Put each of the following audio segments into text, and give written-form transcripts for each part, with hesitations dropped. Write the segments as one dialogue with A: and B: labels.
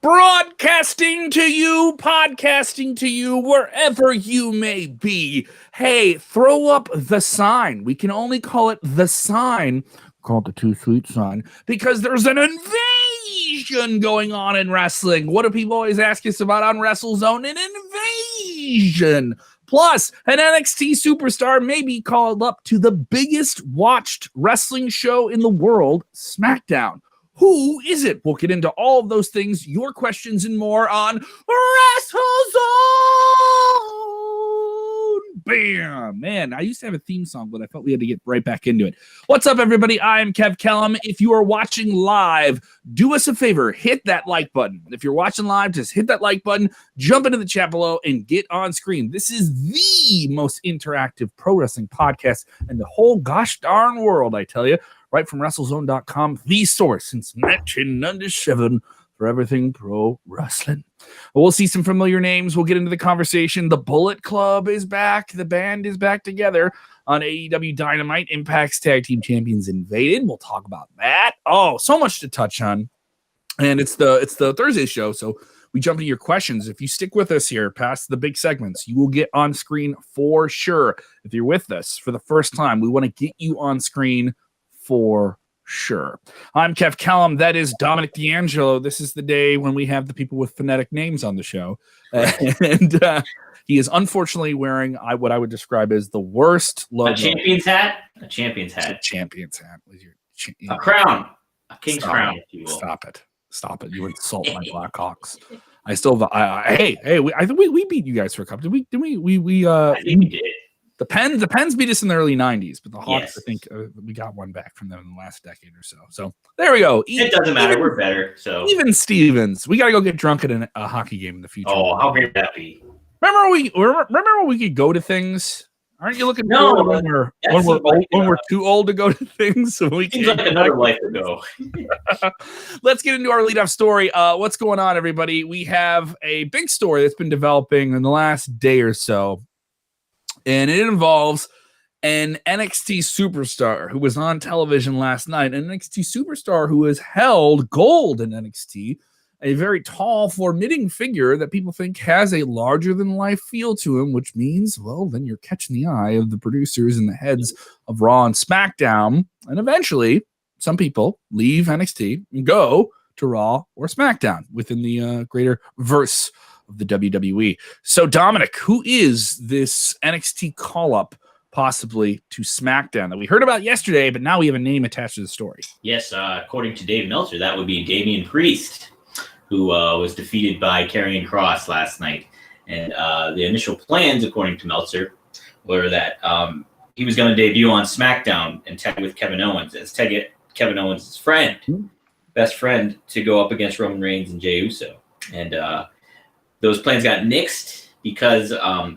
A: Broadcasting to you, podcasting to you, wherever you may be. Hey, throw up the sign. We can only call it the sign. Call it the Too Sweet sign because there's an invasion going on in wrestling. What do people always ask us about on WrestleZone? An invasion. Plus, an NXT superstar may be called up to the biggest watched wrestling show in the world, SmackDown. Who is it? We'll get into all of those things, your questions, and more on WrestleZone. Bam! Man, I used to have a theme song, but I felt we had to get right back into it. What's up, everybody? I'm Kev Kellum. If you are watching live, do us a favor. Hit that like button. If you're watching live, just hit that like button, jump into the chat below, and get on screen. This is the most interactive pro wrestling podcast in the whole gosh darn world, I tell you. Right from WrestleZone.com, the source since 1997 for everything pro wrestling. We'll see some familiar names. We'll get into the conversation. The Bullet Club is back. The band is back together on AEW Dynamite. Impact's Tag Team Champions invaded. We'll talk about that. Oh, so much to touch on. And it's the Thursday show, so we jump into your questions. If you stick with us here past the big segments, you will get on screen for sure. If you're with us for the first time, we want to get you on screen for sure. I'm Kev Kellum. That is Dominic D'Angelo. This is the day when we have the people with phonetic names on the show. And he is unfortunately wearing what I would describe as the worst logo.
B: A champion's hat? A champion's hat.
A: A champion's hat.
B: A crown. A king's crown, if you will.
A: Stop it. Stop it. You insult my Blackhawks. I think we beat you guys for a cup. Did we? I think we did. The Pens beat us in the early 90s, but the Hawks, yes. I think we got one back from them in the last decade or so. So there we go.
B: It doesn't matter. We're better. So
A: even Stevens, we got to go get drunk at a hockey game in the future.
B: Oh, how great would that be?
A: Remember when we could go to things? Aren't you looking forward when we're too old to go to things? So we
B: seems like another life ago.
A: Let's get into our lead-off story. What's going on, everybody? We have a big story that's been developing in the last day or so. And it involves an NXT superstar who was on television last night, an NXT superstar who has held gold in NXT, a very tall, forbidding figure that people think has a larger-than-life feel to him, which means, well, then you're catching the eye of the producers and the heads of Raw and SmackDown, and eventually some people leave NXT and go to Raw or SmackDown within the greater verse of the WWE. So, Dominic, who is this NXT call-up possibly to SmackDown that we heard about yesterday, but now we have a name attached to the story?
B: Yes, according to Dave Meltzer, that would be Damian Priest, who was defeated by Karrion Kross last night. And the initial plans, according to Meltzer, were that he was going to debut on SmackDown and tag with Kevin Owens as Kevin Owens' friend, best friend, to go up against Roman Reigns and Jey Uso. And those plans got nixed because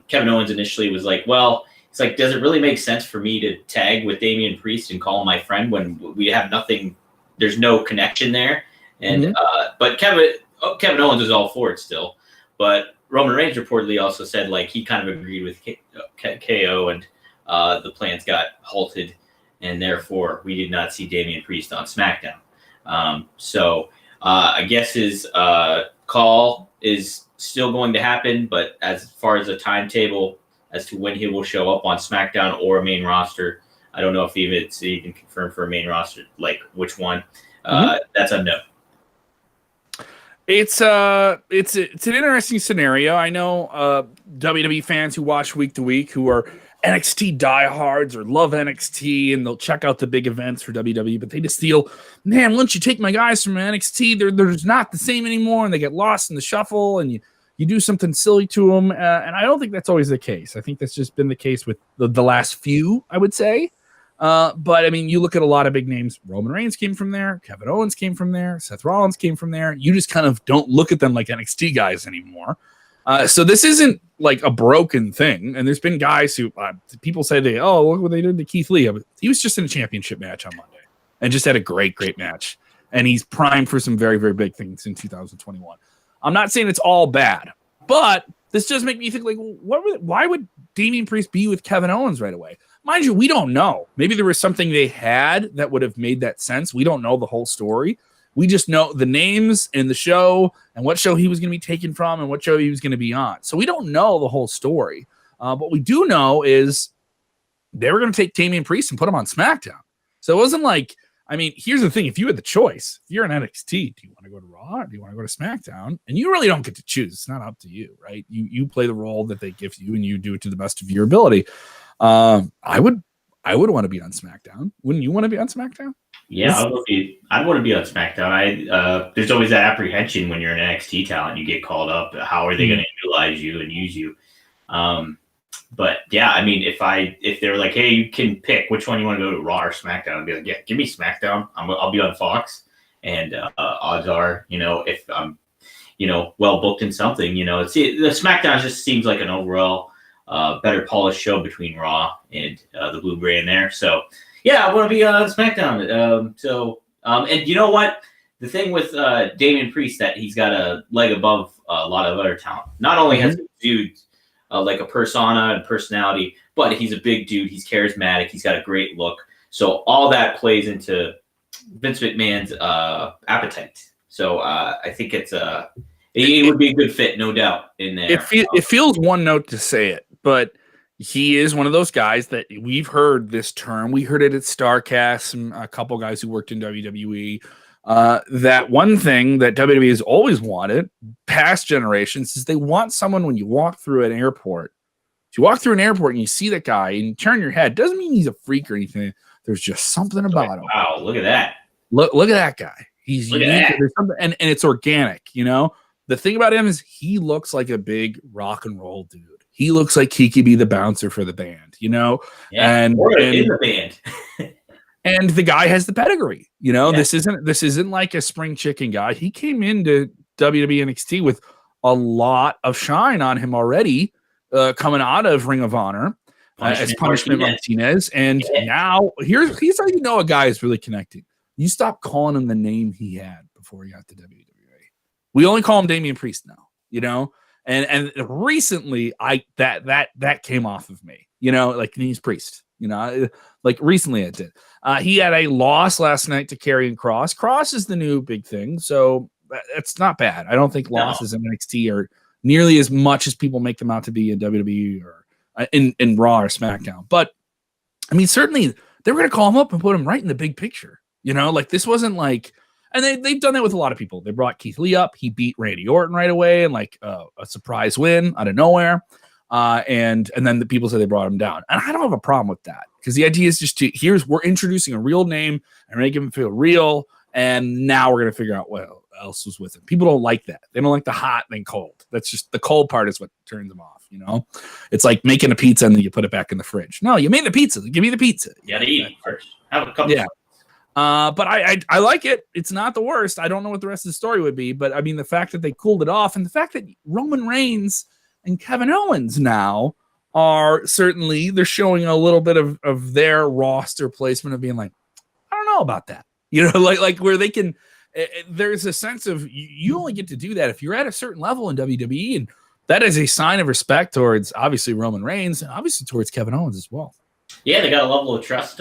B: Kevin Owens initially was like, well, it's like, does it really make sense for me to tag with Damian Priest and call him my friend when we have nothing, there's no connection there? And but Kevin Owens is all for it still. But Roman Reigns reportedly also said like he kind of agreed with KO and the plans got halted, and therefore we did not see Damian Priest on SmackDown. So I guess his call is still going to happen, but as far as a timetable as to when he will show up on SmackDown or main roster, I don't know if it's even confirmed for a main roster, like which one. That's unknown.
A: It's an interesting scenario. I know WWE fans who watch week to week who are NXT diehards or love NXT, and they'll check out the big events for WWE, but they just feel, man, once you take my guys from NXT, they're just not the same anymore, and they get lost in the shuffle, and you do something silly to them, and I don't think that's always the case. I think that's just been the case with the last few, I would say. But, I mean, you look at a lot of big names. Roman Reigns came from there. Kevin Owens came from there. Seth Rollins came from there. You just kind of don't look at them like NXT guys anymore. So this isn't like a broken thing. And there's been guys who people say look what they did to Keith Lee. He was just in a championship match on Monday and just had a great, great match. And he's primed for some very, very big things in 2021. I'm not saying it's all bad, but this does make me think like, why would Damian Priest be with Kevin Owens right away? Mind you, we don't know. Maybe there was something they had that would have made that sense. We don't know the whole story. We just know the names and the show and what show he was going to be taken from and what show he was going to be on. So we don't know the whole story. What we do know is they were going to take Damian Priest and put him on SmackDown. So it wasn't like, I mean, here's the thing. If you had the choice, if you're in NXT, do you want to go to Raw or do you want to go to SmackDown? And you really don't get to choose. It's not up to you, right? You play the role that they give you and you do it to the best of your ability. I would want to be on SmackDown. Wouldn't you want to be on SmackDown?
B: Yeah, I'd want to be on SmackDown. There's always that apprehension when you're an NXT talent, you get called up. How are they going to utilize you and use you? But yeah, I mean, if they're like, hey, you can pick which one you want to go to, Raw or SmackDown, I'd be like, yeah, give me SmackDown. I'll be on Fox, and odds are, if I'm, well booked in something, the SmackDown just seems like an overall better polished show between Raw and the Blue Brand there. So. Yeah, I want to be on SmackDown. And you know what? The thing with Damian Priest, that he's got a leg above a lot of other talent. Not only has a dude like a persona and personality, but he's a big dude. He's charismatic. He's got a great look. So all that plays into Vince McMahon's appetite. So I think it would be a good fit, no doubt, in there.
A: It feels one note to say it, but he is one of those guys that we've heard this term. We heard it at StarCast and a couple guys who worked in WWE. That one thing that WWE has always wanted, past generations, is they want someone when you walk through an airport. If you walk through an airport and you see that guy and you turn your head, doesn't mean he's a freak or anything. There's just something about him.
B: Wow, look at that.
A: Look at that guy. He's unique. There's something, and it's organic, The thing about him is he looks like a big rock and roll dude. He looks like he could be the bouncer for the band, Yeah, and in the band. And the guy has the pedigree, Yeah. This isn't like a spring chicken guy. He came into WWE NXT with a lot of shine on him already, coming out of Ring of Honor as Punishment Martinez. And now here's how a guy is really connecting. You stop calling him the name he had before he got to WWE. We only call him Damian Priest now, And recently, that came off of me, like he's Priest, like recently it did. He had a loss last night to Karrion Kross. Kross is the new big thing, so it's not bad. I don't think losses in NXT are nearly as much as people make them out to be in WWE or in Raw or SmackDown. But I mean, certainly they were going to call him up and put him right in the big picture. Like this wasn't like. And they've done that with a lot of people. They brought Keith Lee up. He beat Randy Orton right away and like a surprise win out of nowhere. And then the people said they brought him down. And I don't have a problem with that because the idea is just we're introducing a real name and making him feel real. And now we're going to figure out what else was with him. People don't like that. They don't like the hot and then cold. That's just the cold part is what turns them off. It's like making a pizza and then you put it back in the fridge. No, you made the pizza. Give me the pizza.
B: You got to eat it first. Have a couple.
A: Yeah. But I like it. It's not the worst. I don't know what the rest of the story would be, but I mean, the fact that they cooled it off and the fact that Roman Reigns and Kevin Owens now are certainly, they're showing a little bit of their roster placement of being like, I don't know about that, like where they can, there's a sense of you only get to do that if you're at a certain level in WWE. And that is a sign of respect towards obviously Roman Reigns and obviously towards Kevin Owens as well.
B: Yeah. They got a level of trust,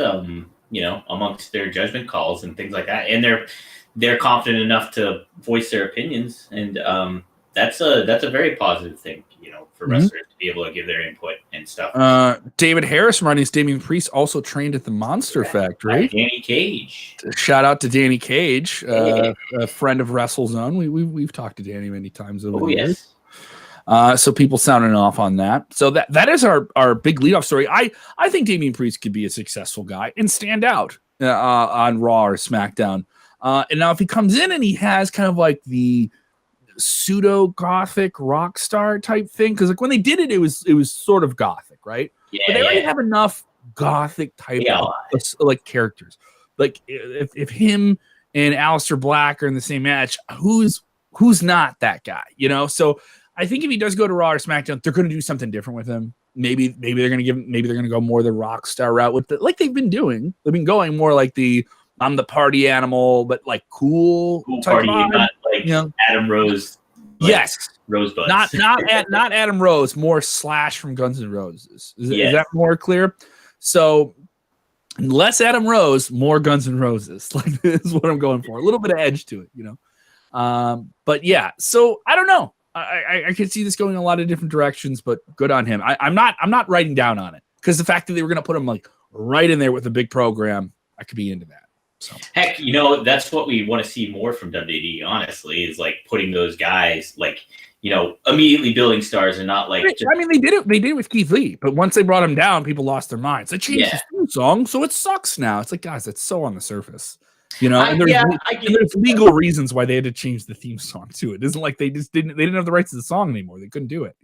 B: amongst their judgment calls and things like that. And they're confident enough to voice their opinions. And that's a very positive thing, for wrestlers to be able to give their input and stuff.
A: David Harris, running Damian Priest, also trained at the Monster Factory.
B: Danny Cage.
A: Shout out to Danny Cage, a friend of WrestleZone. We've talked to Danny many times over the years. So people sounding off on that. So that is our big leadoff story. I think Damian Priest could be a successful guy and stand out on Raw or SmackDown. And now if he comes in and he has kind of like the pseudo gothic rock star type thing, because like when they did it was sort of gothic, right? Yeah, but they already have enough gothic type of, like characters. Like if him and Aleister Black are in the same match, who's not that guy, So I think if he does go to Raw or SmackDown, they're going to do something different with him. Maybe they're going to go more the rock star route with it, like they've been doing. They've been going more like I'm the party animal, but like cool
B: party, not like Adam Rose. Like
A: yes,
B: Rosebud.
A: Not Adam Rose. More Slash from Guns N' Roses. Is that more clear? So Less Adam Rose, more Guns N' Roses. Like, this is what I'm going for. A little bit of edge to it, But yeah, so I don't know. I could see this going a lot of different directions, but good on him. I'm not writing down on it, because the fact that they were going to put him like right in there with a big program, I could be into that. So
B: heck, that's what we want to see more from WWE. Honestly, is like putting those guys like immediately building stars and not like.
A: I mean, they did it. They did it with Keith Lee, but once they brought him down, people lost their minds. They changed the theme song, so it sucks now. It's like, guys, that's so on the surface. And there's legal reasons why they had to change the theme song to it. It isn't like they didn't have the rights to the song anymore. They couldn't do it,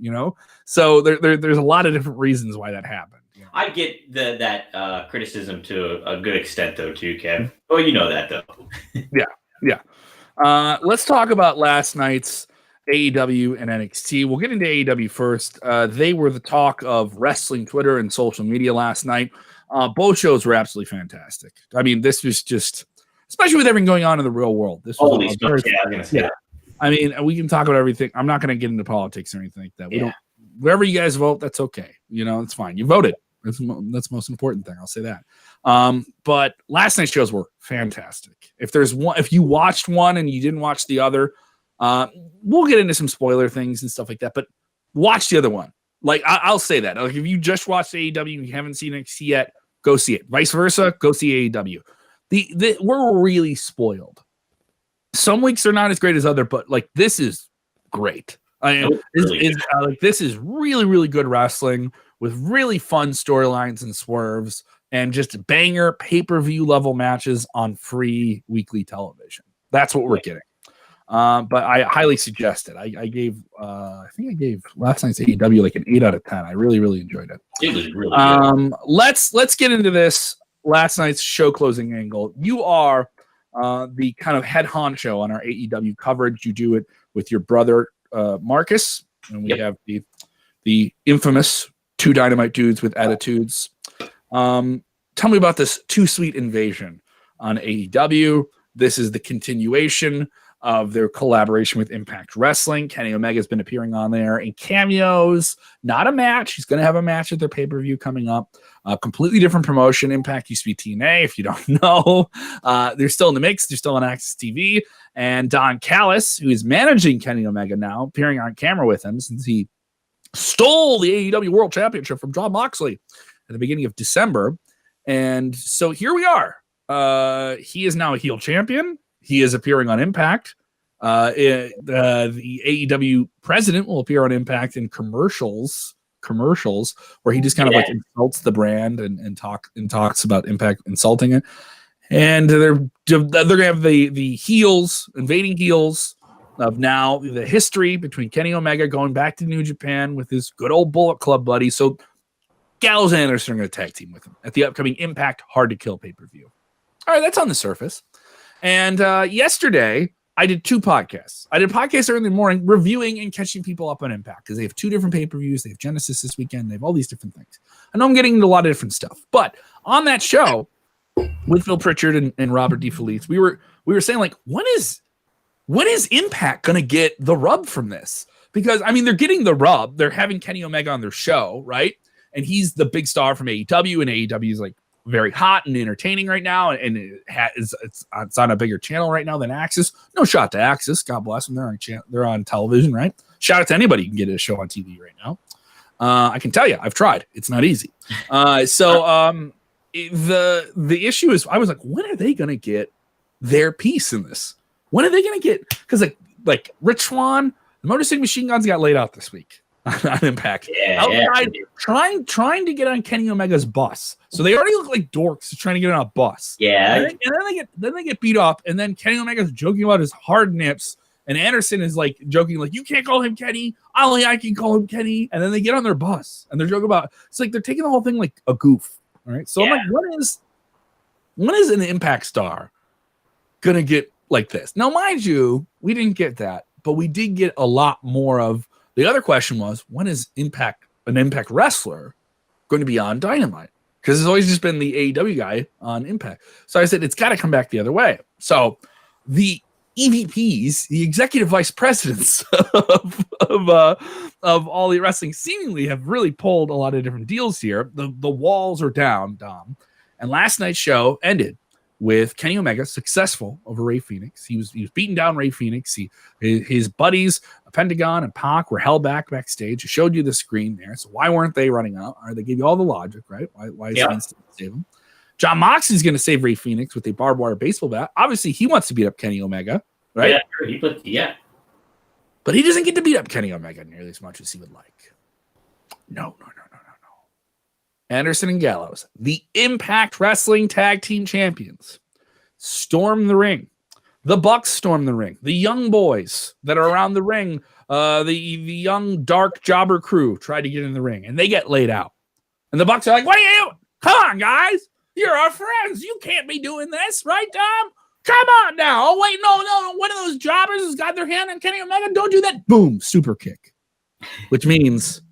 A: So there's a lot of different reasons why that happened.
B: I get that criticism to a good extent, though, too, Kev. Oh, you know that, though.
A: Yeah. Let's talk about last night's AEW and NXT. We'll get into AEW first. They were the talk of wrestling Twitter and social media last night. Both shows were absolutely fantastic. I mean, this was just, especially with everything going on in the real world. This was
B: holy stuff. Yeah, I'm gonna say that.
A: I mean, we can talk about everything. I'm not going to get into politics or anything like that. We don't. Wherever you guys vote, that's okay. It's fine. You voted. That's the most important thing. I'll say that. But last night's shows were fantastic. If you watched one and you didn't watch the other, we'll get into some spoiler things and stuff like that. But watch the other one. Like, I'll say that. Like, if you just watched AEW and you haven't seen NXT yet, go see it. Vice versa, go see AEW. We're really spoiled. Some weeks are not as great as other, but like, this is great. This is really, really good wrestling with really fun storylines and swerves and just banger pay-per-view level matches on free weekly television. That's what we're getting. But I highly suggest it. I gave last night's AEW like an 8 out of 10. I really, really enjoyed it.
B: It was really good.
A: Let's get into this last night's show closing angle. You are the kind of head honcho on our AEW coverage. You do it with your brother Marcus, and we have the infamous Two Dynamite Dudes with Attitudes. Tell me about this Too Sweet Invasion on AEW. This is the continuation of their collaboration with Impact Wrestling. Kenny Omega's been appearing on there in cameos, not a match. He's going to have a match at their pay-per-view coming up. Completely different promotion. Impact used to be TNA, if you don't know. They're still in the mix. They're still on Access TV. And Don Callis, who is managing Kenny Omega now, appearing on camera with him since he stole the AEW World Championship from Jon Moxley at the beginning of December. And so here we are. He is now a heel champion. He is appearing on Impact. The AEW president will appear on Impact in commercials where he just kind of like insults the brand and talks about Impact insulting it. And they're gonna have the heels, invading heels of now the history between Kenny Omega going back to New Japan with his good old Bullet Club buddy. So Gallows and Anderson are going to tag team with him at the upcoming Impact Hard to Kill pay-per-view. All right, that's on the surface. And yesterday, I did 2 podcasts. I did a podcast early in the morning reviewing and catching people up on Impact because they have 2 different pay-per-views. They have Genesis this weekend. They have all these different things. I know I'm getting into a lot of different stuff. But on that show with Phil Pritchard and Robert DeFelice, we were saying, like, when is Impact going to get the rub from this? Because, I mean, they're getting the rub. They're having Kenny Omega on their show, right? And he's the big star from AEW, and AEW is, like, very hot and entertaining right now, and it's on a bigger channel right now than Axis. No shot to Axis. God bless them. They're on television, right? Shout out to anybody who can get a show on TV right now. I can tell you, I've tried. It's not easy. The issue is, I was like, when are they going to get their piece in this? When are they going to get? Because like Rich Swann, the Motor City Machine Guns got laid out this week on Impact. Trying to get on Kenny Omega's bus. So they already look like dorks trying to get on a bus.
B: Yeah.
A: And then they get beat up, and then Kenny Omega's joking about his hard nips, and Anderson is like joking, like, you can't call him Kenny. Only I can call him Kenny. And then they get on their bus and they're joking about it's like they're taking the whole thing like a goof. All right. So I'm like, when is an Impact star gonna get like this? Now, mind you, we didn't get that, but we did get a lot more of. The other question was, when is an Impact wrestler going to be on Dynamite? Because it's always just been the AEW guy on Impact. So I said, it's got to come back the other way. So the EVPs, the executive vice presidents of all the wrestling seemingly have really pulled a lot of different deals here. The walls are down, Dom. And last night's show ended with Kenny Omega successful over Rey Fenix. He was beating down Rey Fenix. His buddies, Pentagon and Pac, were held backstage. I showed you the screen there. So why weren't they running out? Or they gave you all the logic, right? Why is Vince to save him? John Moxley's going to save Rey Fenix with a barbed wire baseball bat. Obviously, he wants to beat up Kenny Omega, right?
B: Yeah, sure.
A: But he doesn't get to beat up Kenny Omega nearly as much as he would like. No. Anderson and Gallows, the Impact Wrestling Tag Team Champions, storm the ring. The Bucks storm the ring. The young boys that are around the ring, the young dark jobber crew try to get in the ring, and they get laid out. And the Bucks are like, what are you doing? Come on, guys. You're our friends. You can't be doing this, right, Tom? Come on now. Oh, wait, no. One of those jobbers has got their hand on Kenny Omega. Don't do that. Boom, super kick. Which means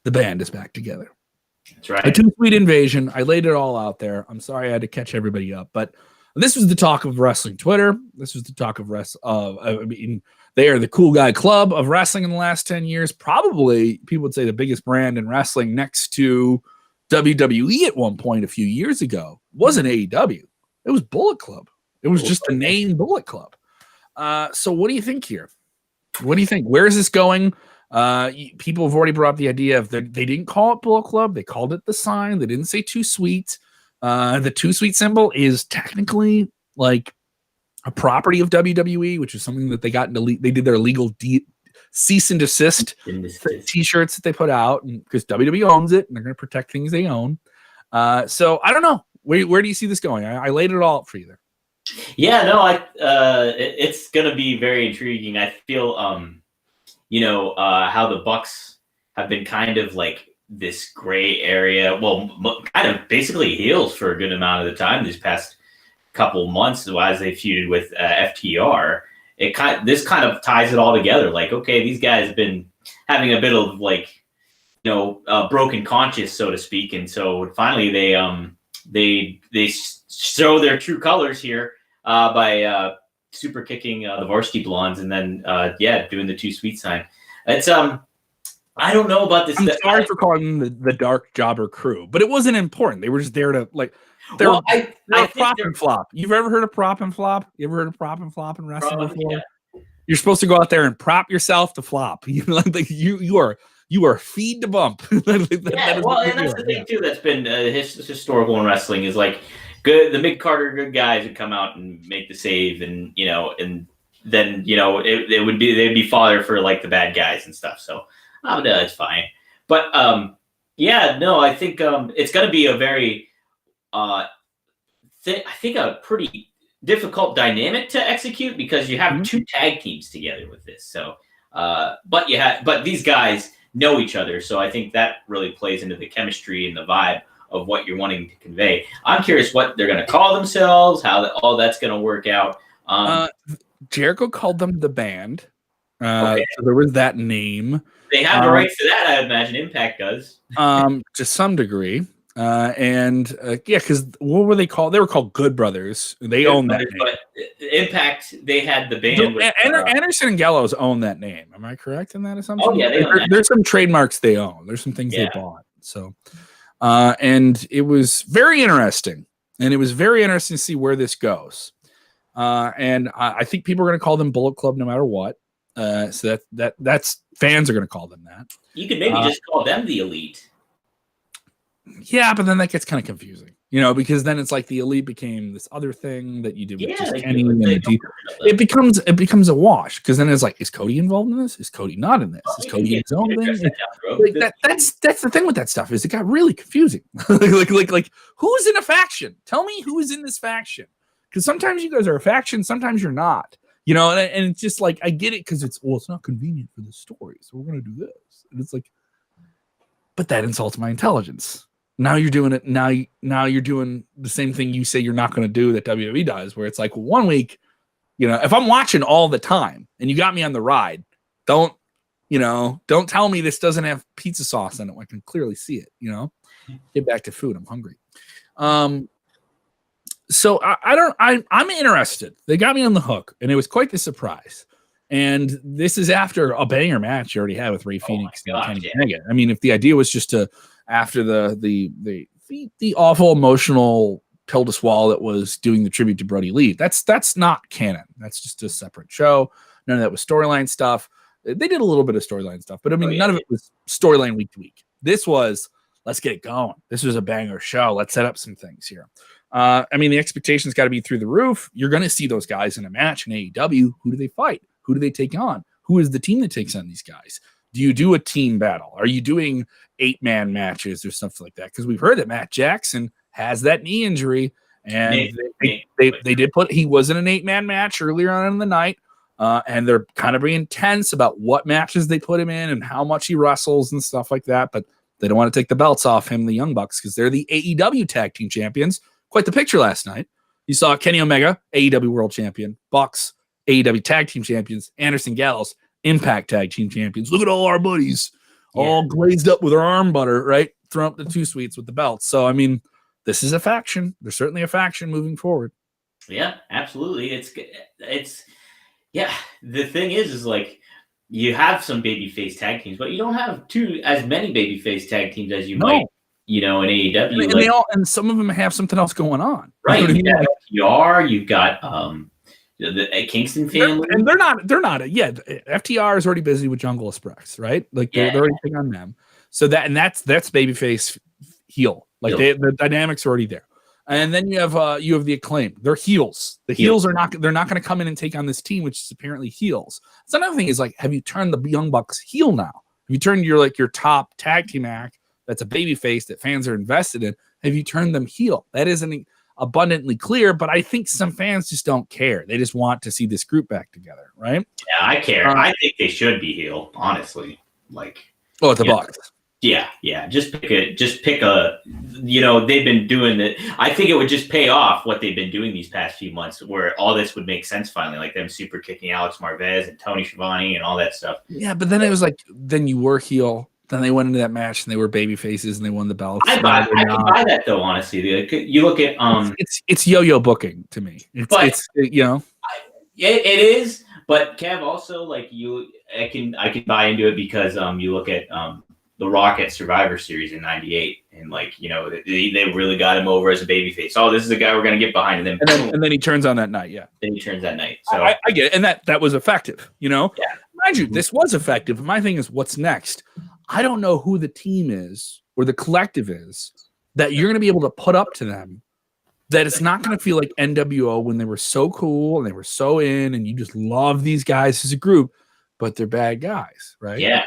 A: the band is back together.
B: That's right.
A: A two-sweet invasion. I laid it all out there. I'm sorry I had to catch everybody up, but this was the talk of wrestling Twitter. This was the talk of they are the cool guy club of wrestling in the last 10 years. Probably, people would say, the biggest brand in wrestling next to WWE at one point a few years ago. It wasn't AEW. It was Bullet Club. It was just the name Bullet Club. So what do you think here? What do you think? Where is this going? People have already brought up the idea of they didn't call it Bullet Club. They called it the sign. They didn't say Too Sweet. The Too Sweet symbol is technically like a property of WWE, which is something that they got into. They did their legal cease and desist T-shirts that they put out, because WWE owns it and they're going to protect things they own. So I don't know. Where do you see this going? I laid it all out for you there.
B: Yeah, no, it's going to be very intriguing. I feel, how the Bucks have been kind of like this gray area. Well, kind of basically heels for a good amount of the time these past couple months as they feuded with FTR. This kind of ties it all together. Like, okay, these guys have been having a bit of broken conscience, so to speak, and so finally they show their true colors here by super kicking the Varsity Blondes, and then doing the Too Sweet sign. It's I don't know about this.
A: I'm sorry for calling them the Dark Jobber Crew, but it wasn't important. They were just there to They're prop and flop. You've ever heard of prop and flop? You ever heard of prop and flop in wrestling before? Yeah. You're supposed to go out there and prop yourself to flop. You are feed to bump.
B: And that's the thing too. That's been historical in wrestling is like the mid-carder good guys would come out and make the save, and then they'd be fodder for like the bad guys and stuff. So it's fine. But I think it's going to be a very I think a pretty difficult dynamic to execute, because you have two tag teams together with this. So, but these guys know each other, so I think that really plays into the chemistry and the vibe of what you're wanting to convey. I'm curious what they're going to call themselves, how all that's going to work out.
A: Jericho called them the Band. So there was that name.
B: They have the rights to that, I imagine. Impact does.
A: To some degree. Because what were they called? They were called Good Brothers. They own that name.
B: But Impact, they had the band.
A: Anderson and Gallows own that name. Am I correct in that assumption?
B: Oh, yeah.
A: There's some trademarks they own. There's some things they bought. So, and it was very interesting. And it was very interesting to see where this goes. And I think people are going to call them Bullet Club no matter what. So that's fans are going to call them that.
B: You could maybe just call them the Elite.
A: Yeah, but then that gets kind of confusing, because then it's like the Elite became this other thing that you did with just Kenny. It becomes a wash, because then it's like, is Cody involved in this? Is Cody not in this? Is Cody in his own thing? That's the thing with that stuff, is it got really confusing. like who's in a faction? Tell me who is in this faction, because sometimes you guys are a faction, sometimes you're not. And it's just like, I get it, because it's not convenient for the story, so we're gonna do this, and it's like, but that insults my intelligence. Now you're doing it. Now you're doing the same thing you say you're not going to do that WWE does, where it's like, well, 1 week, if I'm watching all the time and you got me on the ride, don't tell me this doesn't have pizza sauce in it. I can clearly see it. Get back to food. I'm hungry. So I'm interested. They got me on the hook, and it was quite the surprise. And this is after a banger match you already had with Rey Fenix and Kenny Omega. I mean, if the idea was just to, after the the awful emotional pill to swallow that was doing the tribute to Brody Lee. That's not canon. That's just a separate show. None of that was storyline stuff. They did a little bit of storyline stuff, but I mean, none of it was storyline week to week. This was, let's get it going. This was a banger show. Let's set up some things here. I mean, the expectations got to be through the roof. You're going to see those guys in a match in AEW. Who do they fight? Who do they take on? Who is the team that takes on these guys? Do you do a team battle? Are you doing 8-man matches or something like that? Because we've heard that Matt Jackson has that knee injury, and they did put, he was in an 8-man match earlier on in the night. And they're kind of being tense about what matches they put him in and how much he wrestles and stuff like that. But they don't want to take the belts off him, the Young Bucks, because they're the AEW tag team champions. Quite the picture last night. You saw Kenny Omega, AEW world champion, Bucks, AEW tag team champions, Anderson Gallows, Impact tag team champions. Look at all our buddies, all glazed up with our arm butter, right? Throwing up the 2 sweets with the belts. So, I mean, this is a faction. There's certainly a faction moving forward.
B: Yeah, absolutely. It's yeah, the thing is like you have some babyface tag teams, but you don't have as many babyface tag teams as you might, in AEW.
A: And some of them have something else going on.
B: Right. You got FTR, you've got the Kingston family.
A: And they're not, FTR is already busy with Jungle Express, right? Like they're already picking on them. So that's babyface heel. Like the dynamics are already there. And then you have the Acclaim. They're heels. The heels are not. They're not going to come in and take on this team, which is apparently heels. So another thing is like, have you turned the Young Bucks heel now? Have you turned your top tag team act that's a baby face that fans are invested in? Have you turned them heel? That isn't abundantly clear, but I think some fans just don't care. They just want to see this group back together, right?
B: Yeah, I care. I think they should be heel, honestly. Like,
A: the Bucks.
B: Yeah. Just pick a. They've been doing it. I think it would just pay off what they've been doing these past few months, where all this would make sense finally, like them super kicking Alex Marvez and Tony Schiavone and all that stuff.
A: Yeah, but then it was like, then you were heel. Then they went into that match and they were baby faces and they won the belts.
B: I can buy that though, honestly. You look at
A: it's yo-yo booking to me. It
B: is. But Kev, also like I can buy into it because you look at the Rock at Survivor Series in '98, and they really got him over as a babyface. Oh, this is a guy we're gonna get behind, and
A: then he turns on that night. Yeah,
B: then he turns that night. So
A: I get it, and that was effective. Mind you, this was effective. My thing is, what's next? I don't know who the team is or the collective is that you're gonna be able to put up to them. That it's not gonna feel like NWO when they were so cool and they were so in, and you just love these guys as a group, but they're bad guys, right?
B: Yeah.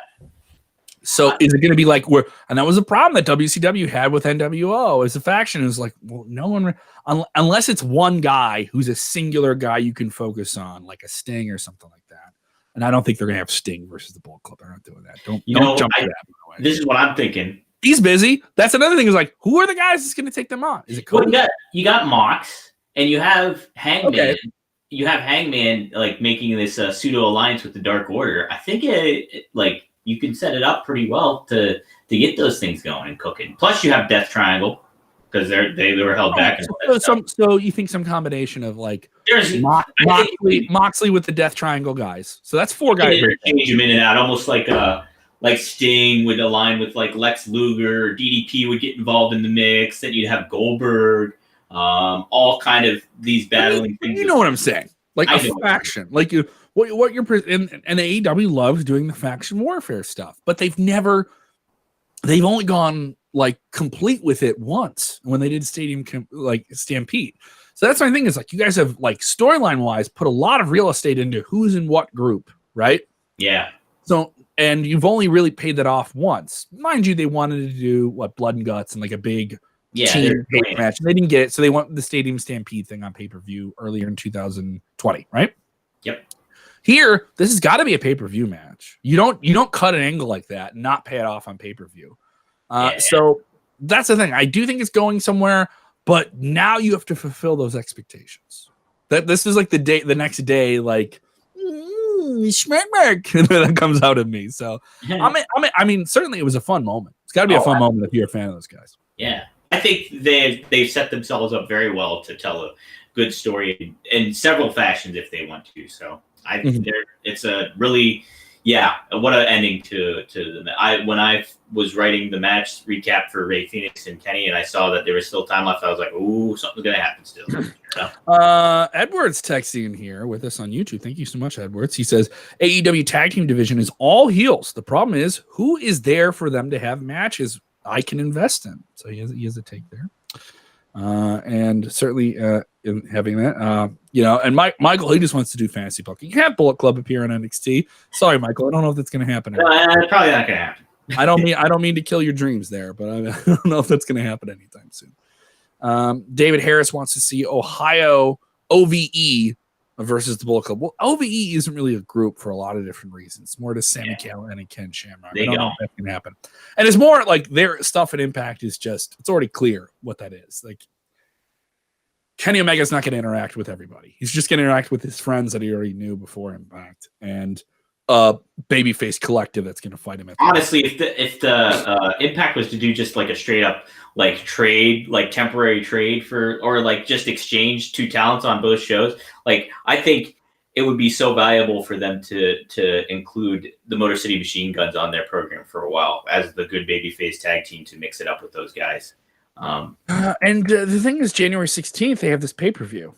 A: So is it going to be like and that was a problem that WCW had with NWO as a faction. It was like, well, no one, unless it's one guy who's a singular guy you can focus on, like a Sting or something like that. And I don't think they're going to have Sting versus the Bullet Club. They're not doing that. Don't jump to that.
B: This is what I'm thinking.
A: He's busy. That's another thing is like, who are the guys that's going to take them on? Is it Cody?
B: Well, you got Mox and you have Hangman. Okay. You have Hangman like making this pseudo alliance with the Dark Order. I think you can set it up pretty well to get those things going and cooking. Plus, you have Death Triangle because they were held back.
A: So you think some combination of like Moxley with the Death Triangle guys. So that's 4 guys.
B: Change them in and out, almost like Sting would align with like Lex Luger, or DDP would get involved in the mix. Then you'd have Goldberg, all kind of these battling things.
A: You know what I'm saying? Like a faction, like you. What you're and AEW loves doing the faction warfare stuff, but they've only gone like complete with it once when they did Stampede. So that's my thing is like you guys have like storyline wise put a lot of real estate into who's in what group, right?
B: Yeah.
A: So and you've only really paid that off once, mind you. They wanted to do Blood and Guts and like a big team match. They didn't get it, so they went the Stadium Stampede thing on pay-per-view earlier in 2020, right?
B: Yep.
A: Here, this has got to be a pay-per-view match. You don't cut an angle like that and not pay it off on pay-per-view. So that's the thing. I do think it's going somewhere, but now you have to fulfill those expectations. That this is like the next day, like Schmeckmark, that comes out of me. So I mean, certainly it was a fun moment. It's got to be a fun moment if you're a fan of those guys.
B: Yeah, I think they've set themselves up very well to tell a good story in several fashions if they want to. So I think it's a really, Yeah, what an ending to the. When I was writing the match recap for Ray Phoenix and Kenny, and I saw that there was still time left, I was like, "Ooh, something's gonna happen still."
A: Edwards texting in here with us on YouTube. Thank you so much, Edwards. He says AEW tag team division is all heels. The problem is who is there for them to have matches I can invest in. So he has a take there. And certainly in having that, and Michael, he just wants to do fantasy booking. You can have Bullet Club appear on NXT. Sorry, Michael, I don't know if that's going to happen.
B: Probably not going to happen.
A: I don't mean to kill your dreams there, but I don't know if that's going to happen anytime soon. David Harris wants to see Ohio OVE versus the Bullet Club. Well, OVE isn't really a group for a lot of different reasons. More to Sami Callihan and Ken Shamrock. I don't know if that's going to happen. And it's more like their stuff at Impact is just, it's already clear what that is. Like, Kenny Omega's not going to interact with everybody. He's just going to interact with his friends that he already knew before Impact. And babyface collective that's going to fight him.
B: Honestly, if the Impact was to do just like a straight up like trade, like temporary trade or like just exchange two talents on both shows, like I think it would be so valuable for them to include the Motor City Machine Guns on their program for a while as the good babyface tag team to mix it up with those guys.
A: And the thing is, January 16th they have this pay-per-view.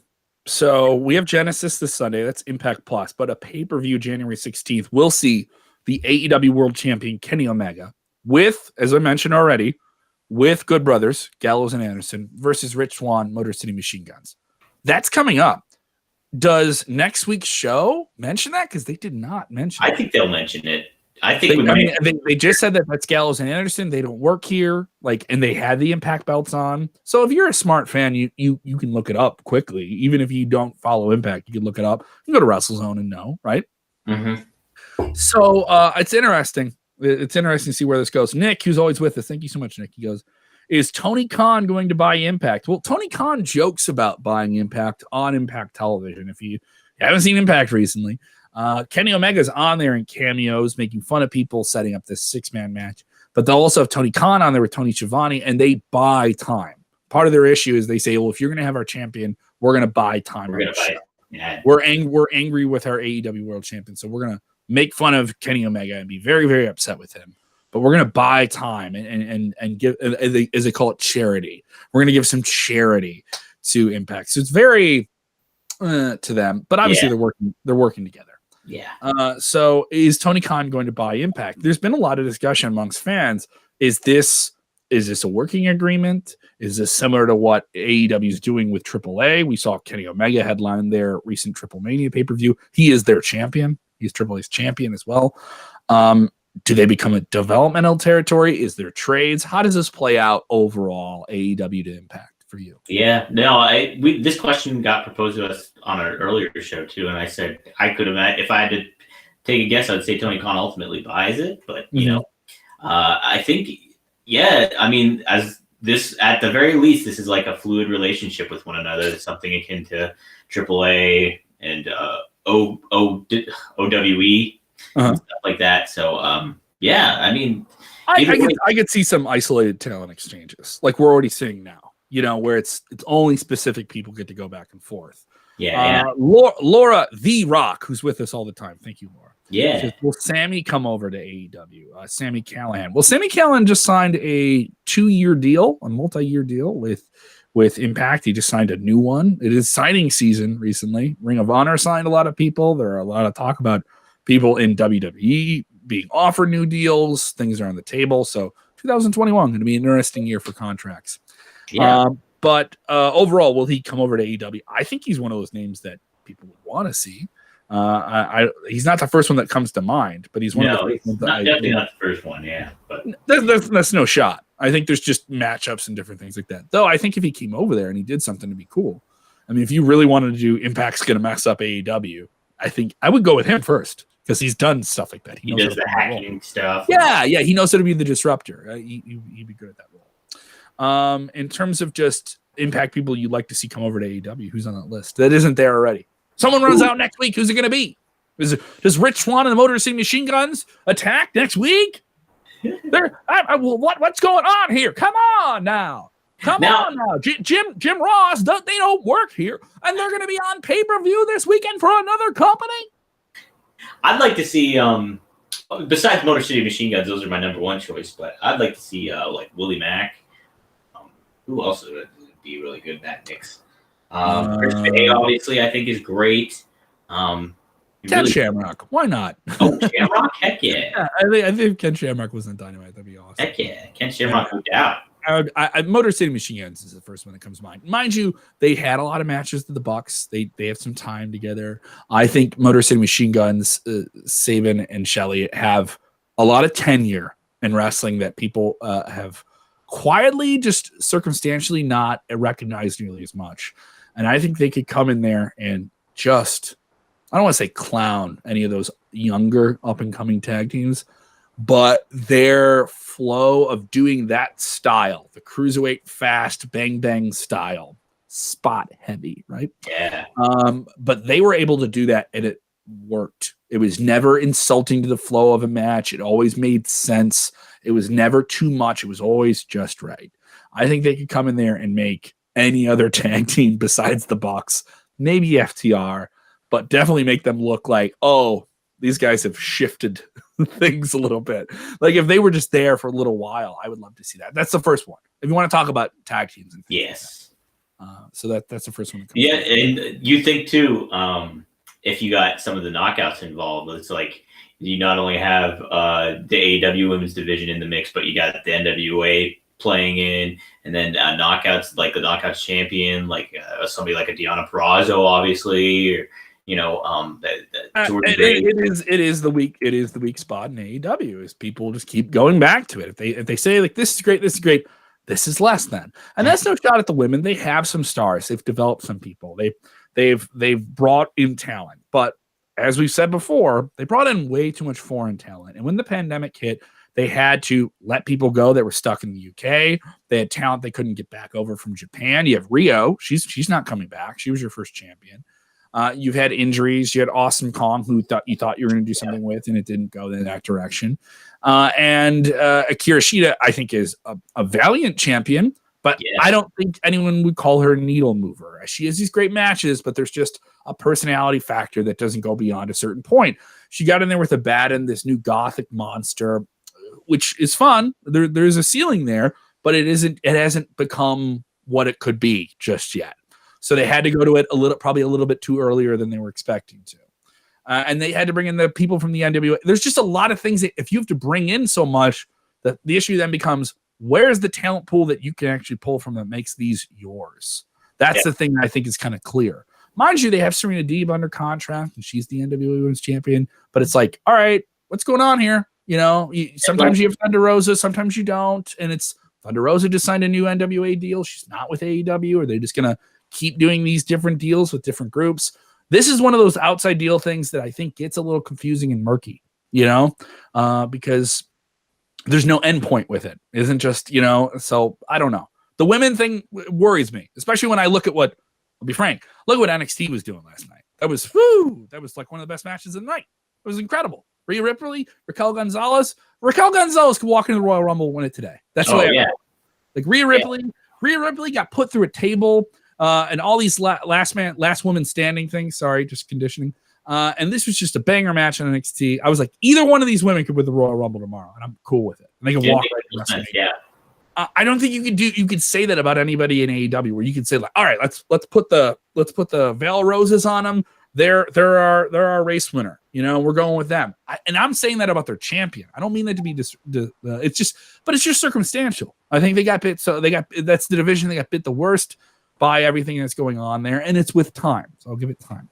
A: So we have Genesis this Sunday. That's Impact Plus. But a pay-per-view January 16th, we'll see the AEW World Champion Kenny Omega with, as I mentioned already, with Good Brothers, Gallows and Anderson, versus Rich Swann, Motor City Machine Guns. That's coming up. Does next week's show mention that? Because they did not mention it.
B: I think they'll mention it. I think
A: they just said that that's Gallows and Anderson. They don't work here, and they had the Impact belts on. So if you're a smart fan, you can look it up quickly. Even if you don't follow Impact, you can look it up. You can go to WrestleZone and know, right?
B: Mm-hmm.
A: So it's interesting. It's interesting to see where this goes. Nick, who's always with us, thank you so much, Nick. He goes, is Tony Khan going to buy Impact? Well, Tony Khan jokes about buying Impact on Impact Television. If you haven't seen Impact recently, Kenny Omega's on there in cameos, making fun of people setting up this 6-man match. But they'll also have Tony Khan on there with Tony Schiavone, and they buy time. Part of their issue is they say, well, if you're going to have our champion, we're going to buy time. We're angry with our AEW World Champion, so we're going to make fun of Kenny Omega and be very, very upset with him. But we're going to buy time and give, as they call it, charity. We're going to give some charity to Impact. So it's very to them, but obviously they're working together.
B: Yeah.
A: So is Tony Khan going to buy Impact? There's been a lot of discussion amongst fans. Is this a working agreement? Is this similar to what AEW is doing with AAA? We saw Kenny Omega headline their recent Triple Mania pay-per-view. He is their champion. He's AAA's champion as well. Do they become a developmental territory? Is there trades? How does this play out overall, AEW to Impact for you?
B: Yeah, no, this question got proposed to us on an earlier show too, and I said I could have, if I had to take a guess, I'd say Tony Khan ultimately buys it, but I think, I mean, as this at the very least, this is like a fluid relationship with one another. It's something akin to AAA and OWE. And stuff like that. So, I mean,
A: I could see some isolated talent exchanges, like we're already seeing now. Where it's only specific people get to go back and forth. Laura the Rock, who's with us all the time. Thank you, Laura.
B: Yeah.
A: Says, will Sami come over to AEW? Sami Callihan. Well, Sami Callihan just signed a 2-year deal, a multi-year deal with Impact. He just signed a new one. It is signing season recently. Ring of Honor signed a lot of people. There are a lot of talk about people in WWE being offered new deals. Things are on the table. So 2021 going to be an interesting year for contracts.
B: Yeah.
A: But overall, will he come over to AEW? I think he's one of those names that people would want to see. He's not the first one that comes to mind, but he's one of the first ones.
B: Definitely not the first one, yeah. But
A: that's no shot. I think there's just matchups and different things like that. Though I think if he came over there and he did something to be cool, I mean, if you really wanted to do Impact's going to mess up AEW, I think I would go with him first because he's done stuff like that.
B: He does the hacking stuff.
A: Yeah, he knows how to be the disruptor. He'd be good at that role. In terms of just Impact people you'd like to see come over to AEW, who's on that list that isn't there already? Someone runs out next week. Who's it going to be? Does Rich Swann and the Motor City Machine Guns attack next week? What's going on here? Come on now. Come on now. Jim Ross, they don't work here, and they're going to be on pay-per-view this weekend for another company.
B: I'd like to see besides Motor City Machine Guns, those are my number one choice. But I'd like to see like Willie Mack. Who else would be really good in that mix? Chris Bay, obviously, I think is great.
A: Ken Shamrock, why not?
B: Oh, Shamrock, heck yeah!
A: I think Ken Shamrock was in Dynamite. That'd be awesome.
B: Heck yeah, Ken Shamrock, no doubt.
A: Motor City Machine Guns is the first one that comes to mind. Mind you, they had a lot of matches with the Bucks. They have some time together. I think Motor City Machine Guns, Sabin and Shelley have a lot of tenure in wrestling that people have quietly, just circumstantially not recognized nearly as much. And I think they could come in there and just, I don't want to say clown any of those younger up-and-coming tag teams, but their flow of doing that style, the cruiserweight fast bang bang style, spot heavy, right?
B: Yeah.
A: But they were able to do that, and it worked. It was never insulting to the flow of a match. It always made sense. It was never too much. It was always just right. I think they could come in there and make any other tag team besides the Bucks, maybe FTR, but definitely make them look like, oh, these guys have shifted things a little bit. Like if they were just there for a little while, I would love to see that. That's the first one. If you want to talk about tag teams. And
B: yes.
A: So that's the first one.
B: Yeah. And you think too, if you got some of the knockouts involved, it's like you not only have the AEW women's division in the mix, but you got the NWA playing in, and then knockouts, like the knockouts champion, like somebody like a Deonna Purrazzo, obviously, or, you know,
A: it is the weak spot in AEW is people just keep going back to it. If they say like this is great, this is less than, and that's no shot at the women. They have some stars. They've developed some people. They've brought in talent, but as we've said before, they brought in way too much foreign talent. And when the pandemic hit, they had to let people go that were stuck in the UK. They had talent they couldn't get back over from Japan. You have Rio. She's not coming back. She was your first champion. You've had injuries. You had Awesome Kong, who you thought you were going to do something with, and it didn't go in that direction. And Akira Shida, I think, is a valiant champion, but I don't think anyone would call her a needle mover. She has these great matches, but there's just a personality factor that doesn't go beyond a certain point. She got in there with Abaddon, this new gothic monster, which is fun. There's a ceiling there, but it hasn't become what it could be just yet. So they had to go to it probably a little bit too earlier than they were expecting to. And they had to bring in the people from the NWA. There's just a lot of things that if you have to bring in so much, that the issue then becomes, where's the talent pool that you can actually pull from that makes these yours? That's the thing I think is kind of clear. Mind you, they have Serena Deeb under contract, and she's the NWA Women's Champion. But it's like, all right, what's going on here? You know, sometimes you have Thunder Rosa, sometimes you don't. And it's Thunder Rosa just signed a new NWA deal. She's not with AEW. Or are they just going to keep doing these different deals with different groups? This is one of those outside deal things that I think gets a little confusing and murky, you know, because there's no end point with it. It isn't just, you know, so I don't know. The women thing worries me, especially when I look at what, I'll be frank, look at what NXT was doing last night. That was like one of the best matches of the night. It was incredible. Rhea Ripley, Raquel Gonzalez could walk into the Royal Rumble and win it today. That's the way I feel. Like Rhea Ripley got put through a table and all these last woman standing things. Sorry, just conditioning. And this was just a banger match on NXT. I was like, either one of these women could win the Royal Rumble tomorrow, and I'm cool with it. And they can walk right to WrestleMania.
B: Yeah.
A: I don't think you could say that about anybody in AEW, where you could say like, all right, let's put the Veil Roses on them. They're our race winner. You know, we're going with them. And I'm saying that about their champion. I don't mean that to be it's just circumstantial. I think they got bit. So that's the division. They got bit the worst by everything that's going on there, and it's with time. So I'll give it time.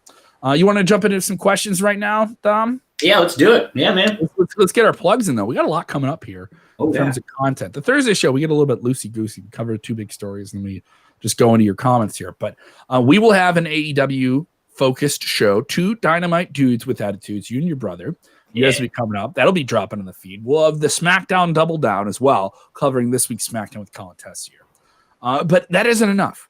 A: You want to jump into some questions right now, Dom?
B: Yeah, let's do it. Yeah, man.
A: Let's get our plugs in, though. We got a lot coming up here in terms of content. The Thursday show, we get a little bit loosey-goosey. We cover 2 big stories, and we just go into your comments here. But we will have an AEW-focused show, 2 Dynamite dudes with attitudes, you and your brother. You guys will be coming up. That'll be dropping in the feed. We'll have the SmackDown Double Down as well, covering this week's SmackDown with Colin Tessier. But that isn't enough.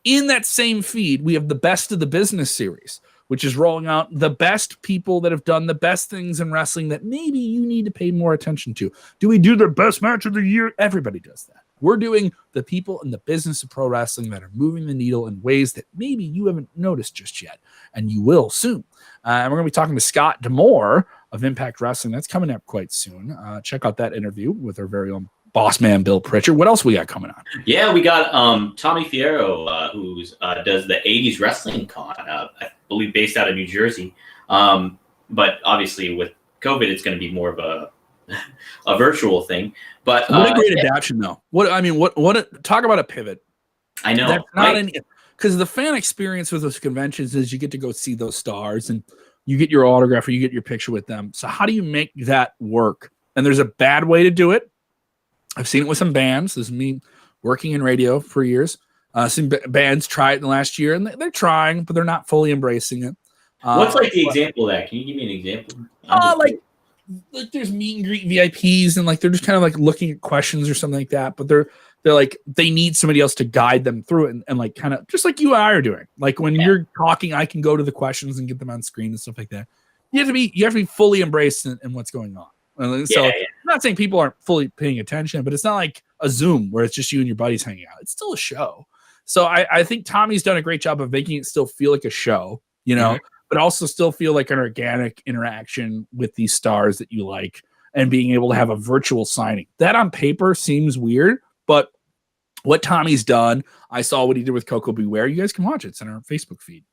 A: In that same feed, we have the Best of the Business series, which is rolling out the best people that have done the best things in wrestling that maybe you need to pay more attention to. Do we do the best match of the year? Everybody does that. We're doing the people in the business of pro wrestling that are moving the needle in ways that maybe you haven't noticed just yet, and you will soon. And we're going to be talking to Scott D'Amore of Impact Wrestling. That's coming up quite soon. Check out that interview with our very own boss man, Bill Pritchard. What else we got coming on?
B: Yeah, we got Tommy Fierro, who does the 80s Wrestling Con, I believe based out of New Jersey. But obviously with COVID, it's going to be more of a virtual thing. But
A: what a great adaptation, though. Talk about a pivot.
B: I know.
A: That's not because the fan experience with those conventions is you get to go see those stars and you get your autograph or you get your picture with them. So how do you make that work? And there's a bad way to do it. I've seen it with some bands. This is me working in radio for years. Some bands try it in the last year, and they're trying, but they're not fully embracing it.
B: What's like the example of that? Can you give me an example?
A: Like there's meet and greet VIPs, and like they're just kind of like looking at questions or something like that. But they're like they need somebody else to guide them through it, and like kind of just like you and I are doing. Like when you're talking, I can go to the questions and get them on screen and stuff like that. You have to be fully embraced in what's going on. So I'm not saying people aren't fully paying attention, but it's not like a Zoom where it's just you and your buddies hanging out. It's still a show. So I think Tommy's done a great job of making it still feel like a show, but also still feel like an organic interaction with these stars that you like and being able to have a virtual signing. That on paper seems weird, but what Tommy's done, I saw what he did with Coco Beware. You guys can watch it. It's on our Facebook feed.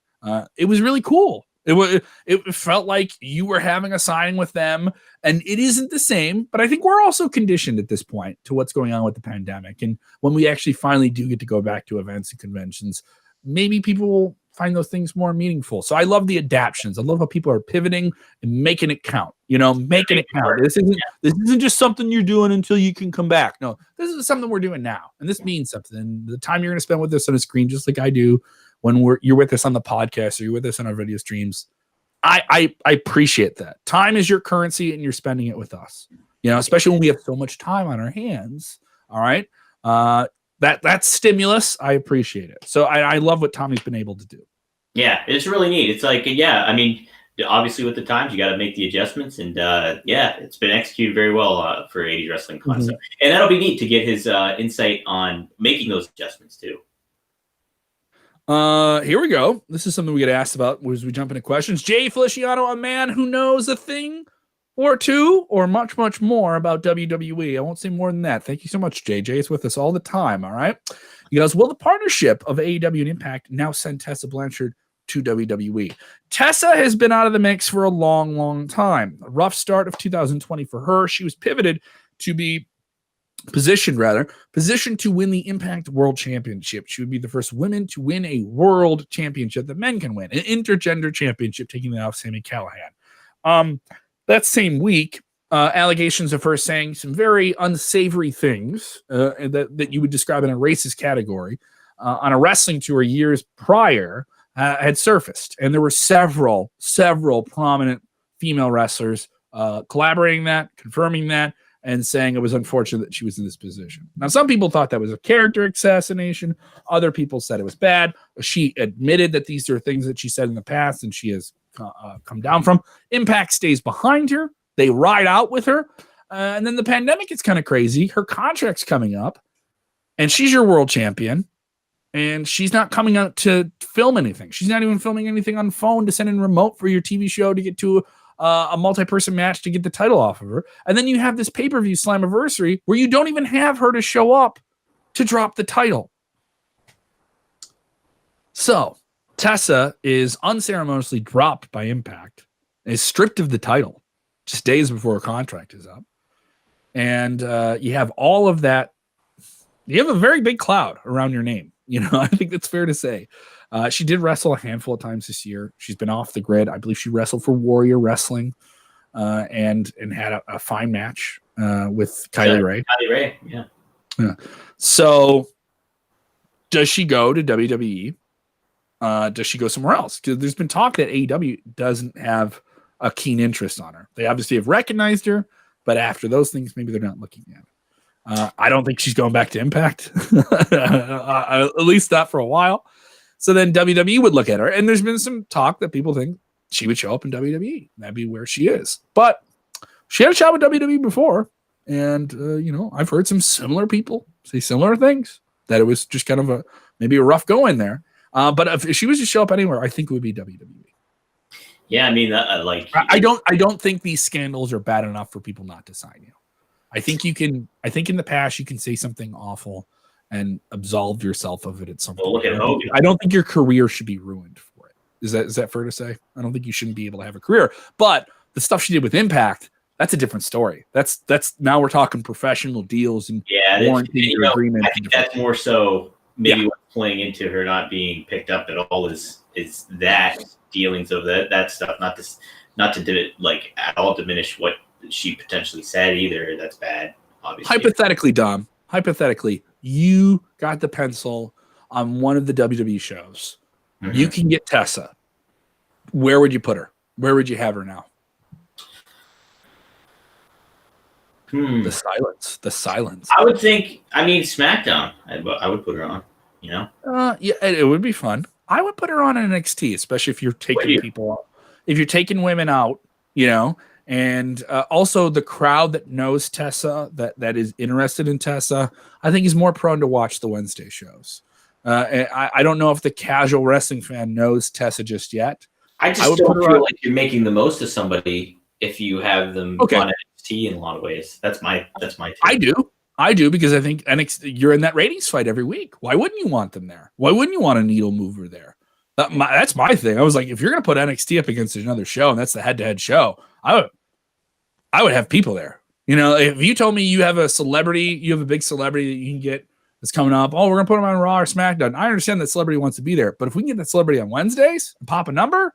A: It was really cool. It felt like you were having a signing with them, and it isn't the same, but I think we're also conditioned at this point to what's going on with the pandemic. And when we actually finally do get to go back to events and conventions, maybe people will find those things more meaningful. So I love the adaptions. I love how people are pivoting and making it count, making it count. This isn't just something you're doing until you can come back. No, this is something we're doing now. And this means something. The time you're going to spend with us on a screen, just like I do, when you're with us on the podcast or you're with us on our video streams, I appreciate that. Time is your currency and you're spending it with us, especially when we have so much time on our hands. All right. That stimulus, I appreciate it. So I love what Tommy's been able to do.
B: Yeah, it's really neat. It's like, obviously with the times, you got to make the adjustments. And it's been executed very well for 80s Wrestling Concept. And that'll be neat to get his insight on making those adjustments too.
A: Here we go. This is something we get asked about as we jump into questions. Jay Feliciano, a man who knows a thing or two or much, much more about WWE. I won't say more than that. Thank you so much, Jay. Jay is with us all the time, all right? He goes, will the partnership of AEW and Impact now send Tessa Blanchard to WWE? Tessa has been out of the mix for a long, long time. A rough start of 2020 for her. She was positioned to win the Impact World Championship. She would be the first woman to win a world championship that men can win, an intergender championship, taking that off Sami Callihan. That same week, allegations of her saying some very unsavory things that you would describe in a racist category on a wrestling tour years prior had surfaced. And there were several prominent female wrestlers collaborating that, confirming that, and saying it was unfortunate that she was in this position. Now, some people thought that was a character assassination. Other people said it was bad. She admitted that these are things that she said in the past and she has come down from. Impact stays behind her. They ride out with her. And then the pandemic is kind of crazy. Her contract's coming up, and she's your world champion, and she's not coming out to film anything. She's not even filming anything on phone to send in remote for your TV show to get to a multi-person match to get the title off of her. And then you have this pay-per-view Slammiversary where you don't even have her to show up to drop the title. So Tessa is unceremoniously dropped by Impact, is stripped of the title just days before her contract is up. And you have all of that. You have a very big cloud around your name. I think that's fair to say. She did wrestle a handful of times this year. She's been off the grid. I believe she wrestled for Warrior Wrestling and had a fine match with Kylie Ray.
B: Kylie Ray, yeah.
A: So does she go to WWE? Does she go somewhere else? Because there's been talk that AEW doesn't have a keen interest on her. They obviously have recognized her, but after those things, maybe they're not looking at it. I don't think she's going back to Impact, at least not for a while. So then WWE would look at her, and there's been some talk that people think she would show up in WWE. That'd be where she is. But she had a shot with WWE before, and I've heard some similar people say similar things, that it was just kind of maybe a rough go in there. But if she was to show up anywhere, I think it would be WWE.
B: Yeah, I mean,
A: I don't think these scandals are bad enough for people not to sign you. I think in the past you can say something awful and absolve yourself of it at some point.
B: Look at Hogan.
A: I don't think your career should be ruined for it. Is that fair to say? I don't think you shouldn't be able to have a career. But the stuff she did with Impact, that's a different story. That's now we're talking professional deals and warranty agreements.
B: I think that's more so maybe what's playing into her not being picked up at all is that dealings of that stuff. Not to like at all diminish what she potentially said either. That's bad, obviously.
A: Hypothetically, Dom. Hypothetically, you got the pencil on one of the WWE shows. Mm-hmm. You can get Tessa. Where would you put her? Where would you have her now? The silence.
B: I would think. I mean, SmackDown. I would put her on. You know.
A: Yeah, it would be fun. I would put her on NXT, especially if you're taking people out. If you're taking women out, you know, and also the crowd that knows Tessa, that is interested in Tessa, I think is more prone to watch the Wednesday shows. I don't know if the casual wrestling fan knows Tessa just yet.
B: I don't feel like you're making the most of somebody if you have them on NXT in a lot of ways. That's my take. I do because I think NXT, you're in that ratings fight every week. Why wouldn't you want them there? Why wouldn't you want a needle mover there? That's my thing. I was like, if you're going to put NXT up against another show and that's the head-to-head show, I would have people there. You know, if you told me you have a celebrity, you have a big celebrity that you can get that's coming up, we're going to put them on Raw or SmackDown. I understand that celebrity wants to be there, but if we can get that celebrity on Wednesdays and pop a number,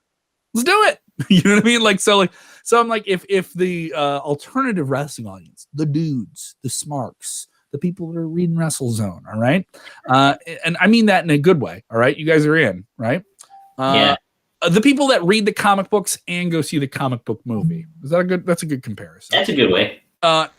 B: let's do it. You know what I mean? So I'm like, if the alternative wrestling audience, the dudes, the smarks, the people that are reading WrestleZone, all right? And I mean that in a good way, all right? You guys are in, right? The people that read the comic books and go see the comic book movie. That's a good comparison. That's a good way.
A: I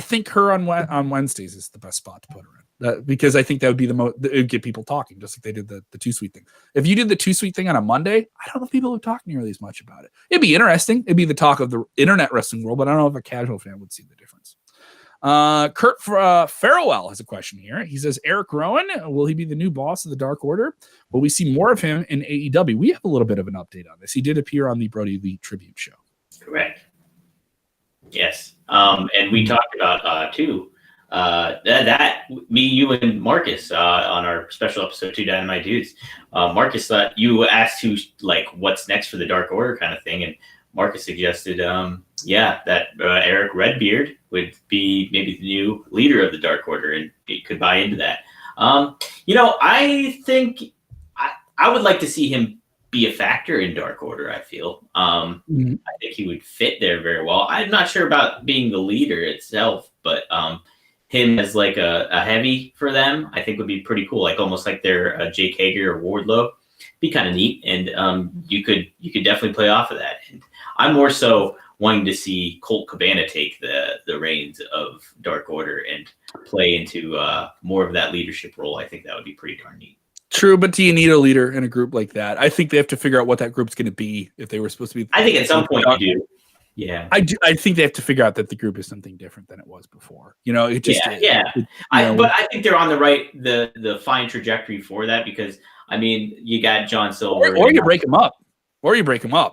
A: think her on Wednesdays is the best spot to put her in. Because I think that would be it would get people talking, just like they did the Too Sweet thing. If you did the Too Sweet thing on a Monday, I don't know if people would talk nearly as much about it. It'd be interesting. It'd be the talk of the internet wrestling world, but I don't know if a casual fan would see the difference. Kurt Farrell has a question here. He says, Eric Rowan, will he be the new boss of the Dark Order? Will we see more of him in AEW? We have a little bit of an update on this. He did appear on the Brody Lee tribute show.
B: Correct. Yes. And we talked about, too, that me, you, and Marcus on our special episode 2 Dynamite Dudes. Marcus, you asked who, what's next for the Dark Order kind of thing, and Marcus suggested, that Eric Redbeard would be maybe the new leader of the Dark Order, and he could buy into that. I think I would like to see him be a factor in Dark Order, I feel. I think he would fit there very well. I'm not sure about being the leader itself, but him as like a heavy for them, I think would be pretty cool. Like almost like they're Jake Hager or Wardlow. Be kind of neat, and you could definitely play off of that. And I'm more so wanting to see Colt Cabana take the reins of Dark Order and play into more of that leadership role. I think that would be pretty darn neat.
A: True, but do you need a leader in a group like that? I think they have to figure out what that group's going to be if they were supposed to be.
B: I think at some point you do. Yeah,
A: I do. I think they have to figure out that the group is something different than it was before. You know, it just
B: but I think they're on the fine trajectory for that because I mean you got John Silver,
A: or you break them up,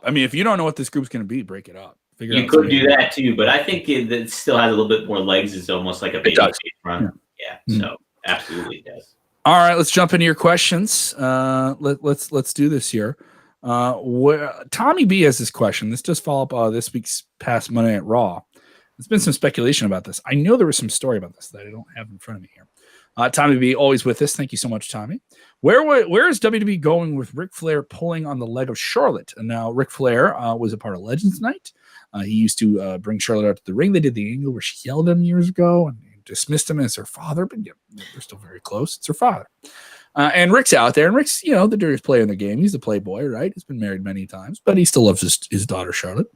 A: I mean, if you don't know what this group's going to be, break it up.
B: You could do that too, but I think it still has a little bit more legs. It's almost like a baby run. Yeah, so absolutely it does.
A: All right, let's jump into your questions. Let's do this here. Tommy B has this question. This does follow up this week's past Monday Night Raw. There's been some speculation about this. I know there was some story about this that I don't have in front of me here. Tommy B, always with us. Thank you so much, Tommy. Where is WWE going with Ric Flair pulling on the leg of Charlotte? And now Ric Flair was a part of Legends Night. He used to bring Charlotte out to the ring. They did the angle where she yelled at him years ago and dismissed him as her father, but they're still very close. It's her father. And Rick's out there, and Rick's, the dirtiest player in the game. He's a playboy, right? He's been married many times, but he still loves his daughter, Charlotte.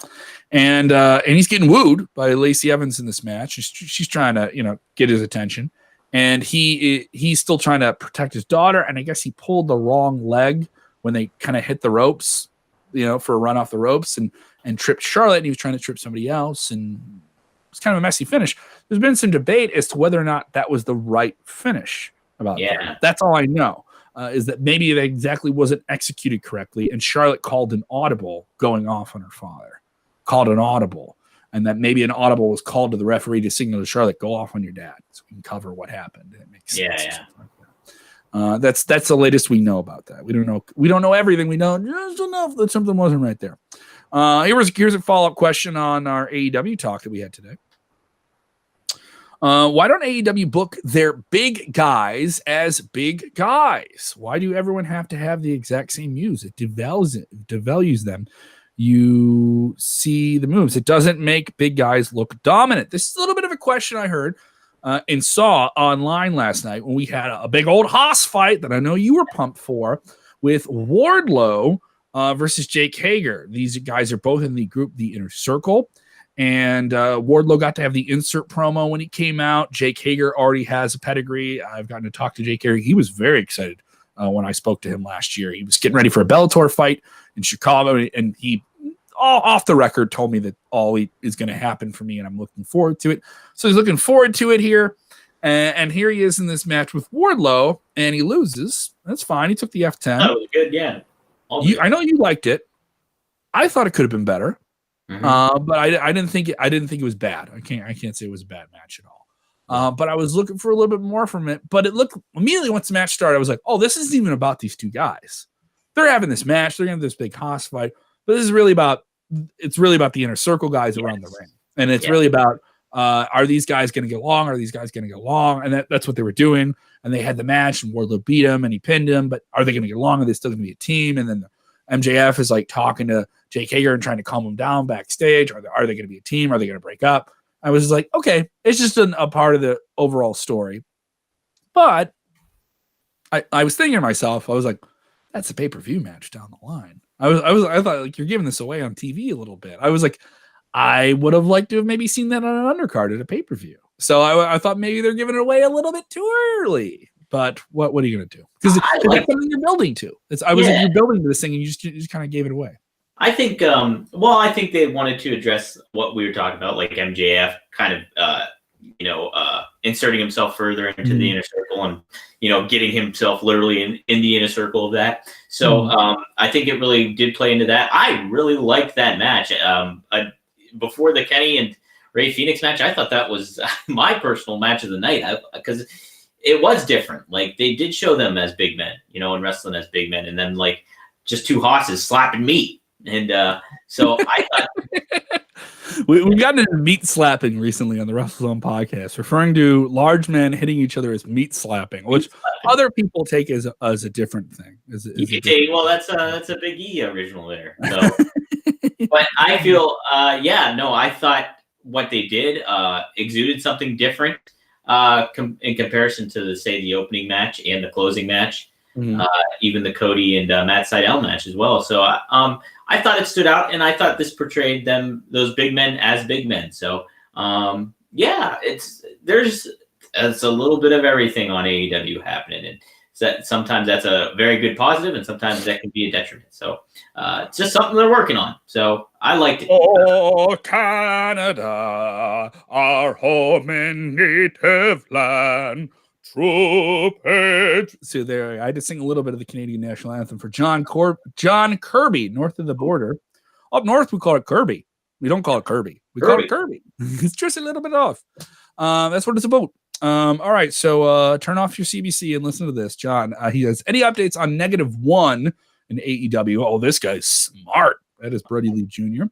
A: And he's getting wooed by Lacey Evans in this match. She's trying to, get his attention. And he's still trying to protect his daughter. And I guess he pulled the wrong leg when they kind of hit the ropes, for a run off the ropes and tripped Charlotte. And he was trying to trip somebody else. And it's kind of a messy finish. There's been some debate as to whether or not that was the right finish about that. That's all I know. is that maybe it exactly wasn't executed correctly, and Charlotte called an audible going off on her father, called an audible, and that maybe an audible was called to the referee to signal to Charlotte, go off on your dad, so we can cover what happened. It makes sense. Yeah. That's the latest we know about that. We don't know everything. We know just enough that something wasn't right there. Here's a follow-up question on our AEW talk that we had today. Why don't AEW book their big guys as big guys? Why do everyone have to have the exact same moves? It devalues them. You see the moves. It doesn't make big guys look dominant. This is a little bit of a question I heard and saw online last night when we had a big old Haas fight that I know you were pumped for with Wardlow versus Jake Hager. These guys are both in the group, the Inner Circle. And Wardlow got to have the insert promo when he came out. Jake Hager already has a pedigree. I've gotten to talk to Jake Hager. He was very excited when I spoke to him last year. He was getting ready for a Bellator fight in Chicago, and he, all off the record, told me that all is going to happen for me, and I'm looking forward to it. So he's looking forward to it here. And here he is in this match with Wardlow, and he loses. That's fine. He took the F10.
B: That was good, yeah.
A: I know you liked it. I thought it could have been better. But I didn't think it was bad. I can't say it was a bad match at all. But I was looking for a little bit more from it. But it looked immediately once the match started, I was like, oh, this isn't even about these two guys. They're having this match. They're going to have this big Haas fight. But this is really about the Inner Circle guys around the ring, and it's really about are these guys going to get along? Are these guys going to get along? And that's what they were doing. And they had the match, and Wardlow beat him, and he pinned him. But are they going to get along? Are they still going to be a team? And then MJF is like talking to Jake Hager and trying to calm him down backstage. Are they going to be a team? Are they going to break up? I was like, okay, it's just a part of the overall story. But I was thinking to myself, I was like, that's a pay-per-view match down the line. I thought, like, you're giving this away on TV a little bit. I was like, I would have liked to have maybe seen that on an undercard at a pay-per-view. So I thought maybe they're giving it away a little bit too early. But what are you going to do? Because that's something you're building to. You're building to this thing, and you just kind of gave it away.
B: I think, I think they wanted to address what we were talking about, like MJF kind of, inserting himself further into the Inner Circle and, getting himself literally in the Inner Circle of that. So I think it really did play into that. I really liked that match. Before the Kenny and Ray Phoenix match, I thought that was my personal match of the night because it was different. Like, they did show them as big men, and wrestling as big men, and then like just two hosses slapping meat. And so I thought
A: we've gotten into meat slapping recently on the WrestleZone podcast, referring to large men hitting each other as meat slapping, which other people take as a different thing. That's
B: a Big E original there. So. But I feel, I thought what they did exuded something different in comparison to, say, the opening match and the closing match, even the Cody and Matt Sydal match as well. So I thought it stood out, and I thought this portrayed those big men as big men. So it's a little bit of everything on AEW happening, and sometimes that's a very good positive, and sometimes that can be a detriment. So it's just something they're working on. So I liked it.
A: Oh, Canada, our home and native land. Trumpet. So there, I had to sing a little bit of the Canadian national anthem for John Kirby, north of the border. Up north, we call it Kirby. We don't call it Kirby. We call it Kirby. It's just a little bit off. That's what it's about. All right, so turn off your CBC and listen to this, John. He has any updates on -1 in AEW? Oh, this guy's smart. That is Brody Lee Jr.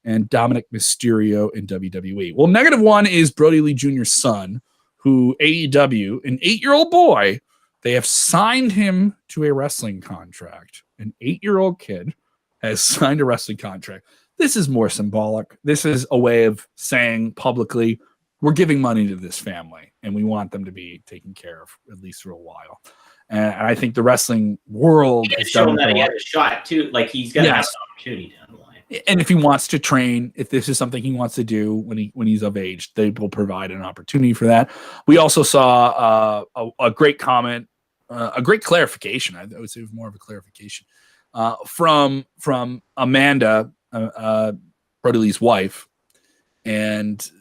A: and Dominic Mysterio in WWE. Well, -1 is Brody Lee Jr.'s son, who AEW, an 8-year-old boy, they have signed him to a wrestling contract. An 8-year-old kid has signed a wrestling contract. This is more symbolic. This is a way of saying publicly, we're giving money to this family, and we want them to be taken care of, at least for a while. And I think the wrestling world
B: has shown that he had a shot, too. Like, he's going to have an opportunity down the line.
A: And if he wants to train, if this is something he wants to do when he's of age, they will provide an opportunity for that. We also saw a great comment, a great clarification. I would say it was more of a clarification from Amanda, Brody Lee's wife, and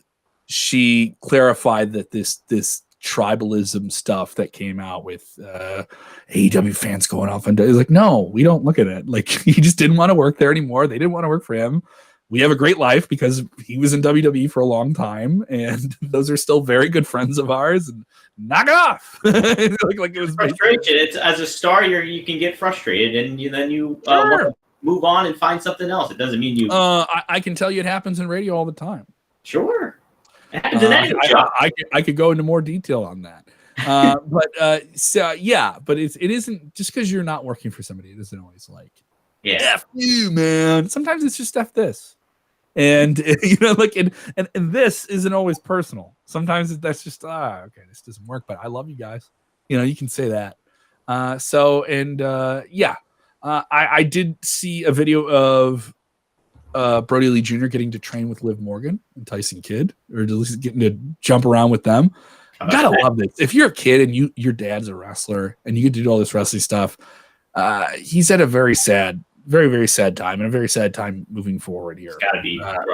A: she clarified that this tribalism stuff that came out with AEW fans going off, and it's like, no, we don't look at it. Like, he just didn't want to work there anymore. They didn't want to work for him. We have a great life because he was in WWE for a long time, and those are still very good friends of ours. And knock it off. like it was
B: frustration. It's as a star, you can get frustrated, and then you
A: Sure.
B: move on and find something else. It doesn't mean you.
A: I can tell you it happens in radio all the time.
B: Sure, it happens in any job.
A: I could go into more detail on that. But it isn't just because you're not working for somebody. It isn't always like, F you, man. Sometimes it's just F this. And and this isn't always personal. Sometimes that's just okay, this doesn't work, but I love you guys. You can say that. I did see a video of Brody Lee Jr. getting to train with Liv Morgan and Tyson Kidd, or at least getting to jump around with them. Gotta love this. If you're a kid and your dad's a wrestler and you get to do all this wrestling stuff, he's at a very sad, very, very sad time, and a very sad time moving forward here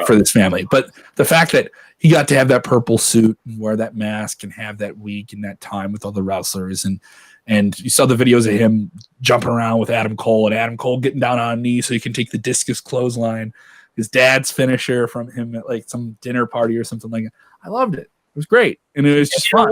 A: for this family. But the fact that he got to have that purple suit and wear that mask and have that week and that time with all the wrestlers, and you saw the videos of him jumping around with Adam Cole, and Adam Cole getting down on a knee so he can take the discus clothesline, his dad's finisher from him at like some dinner party or something like that. I loved it. It was great, and it was just fun.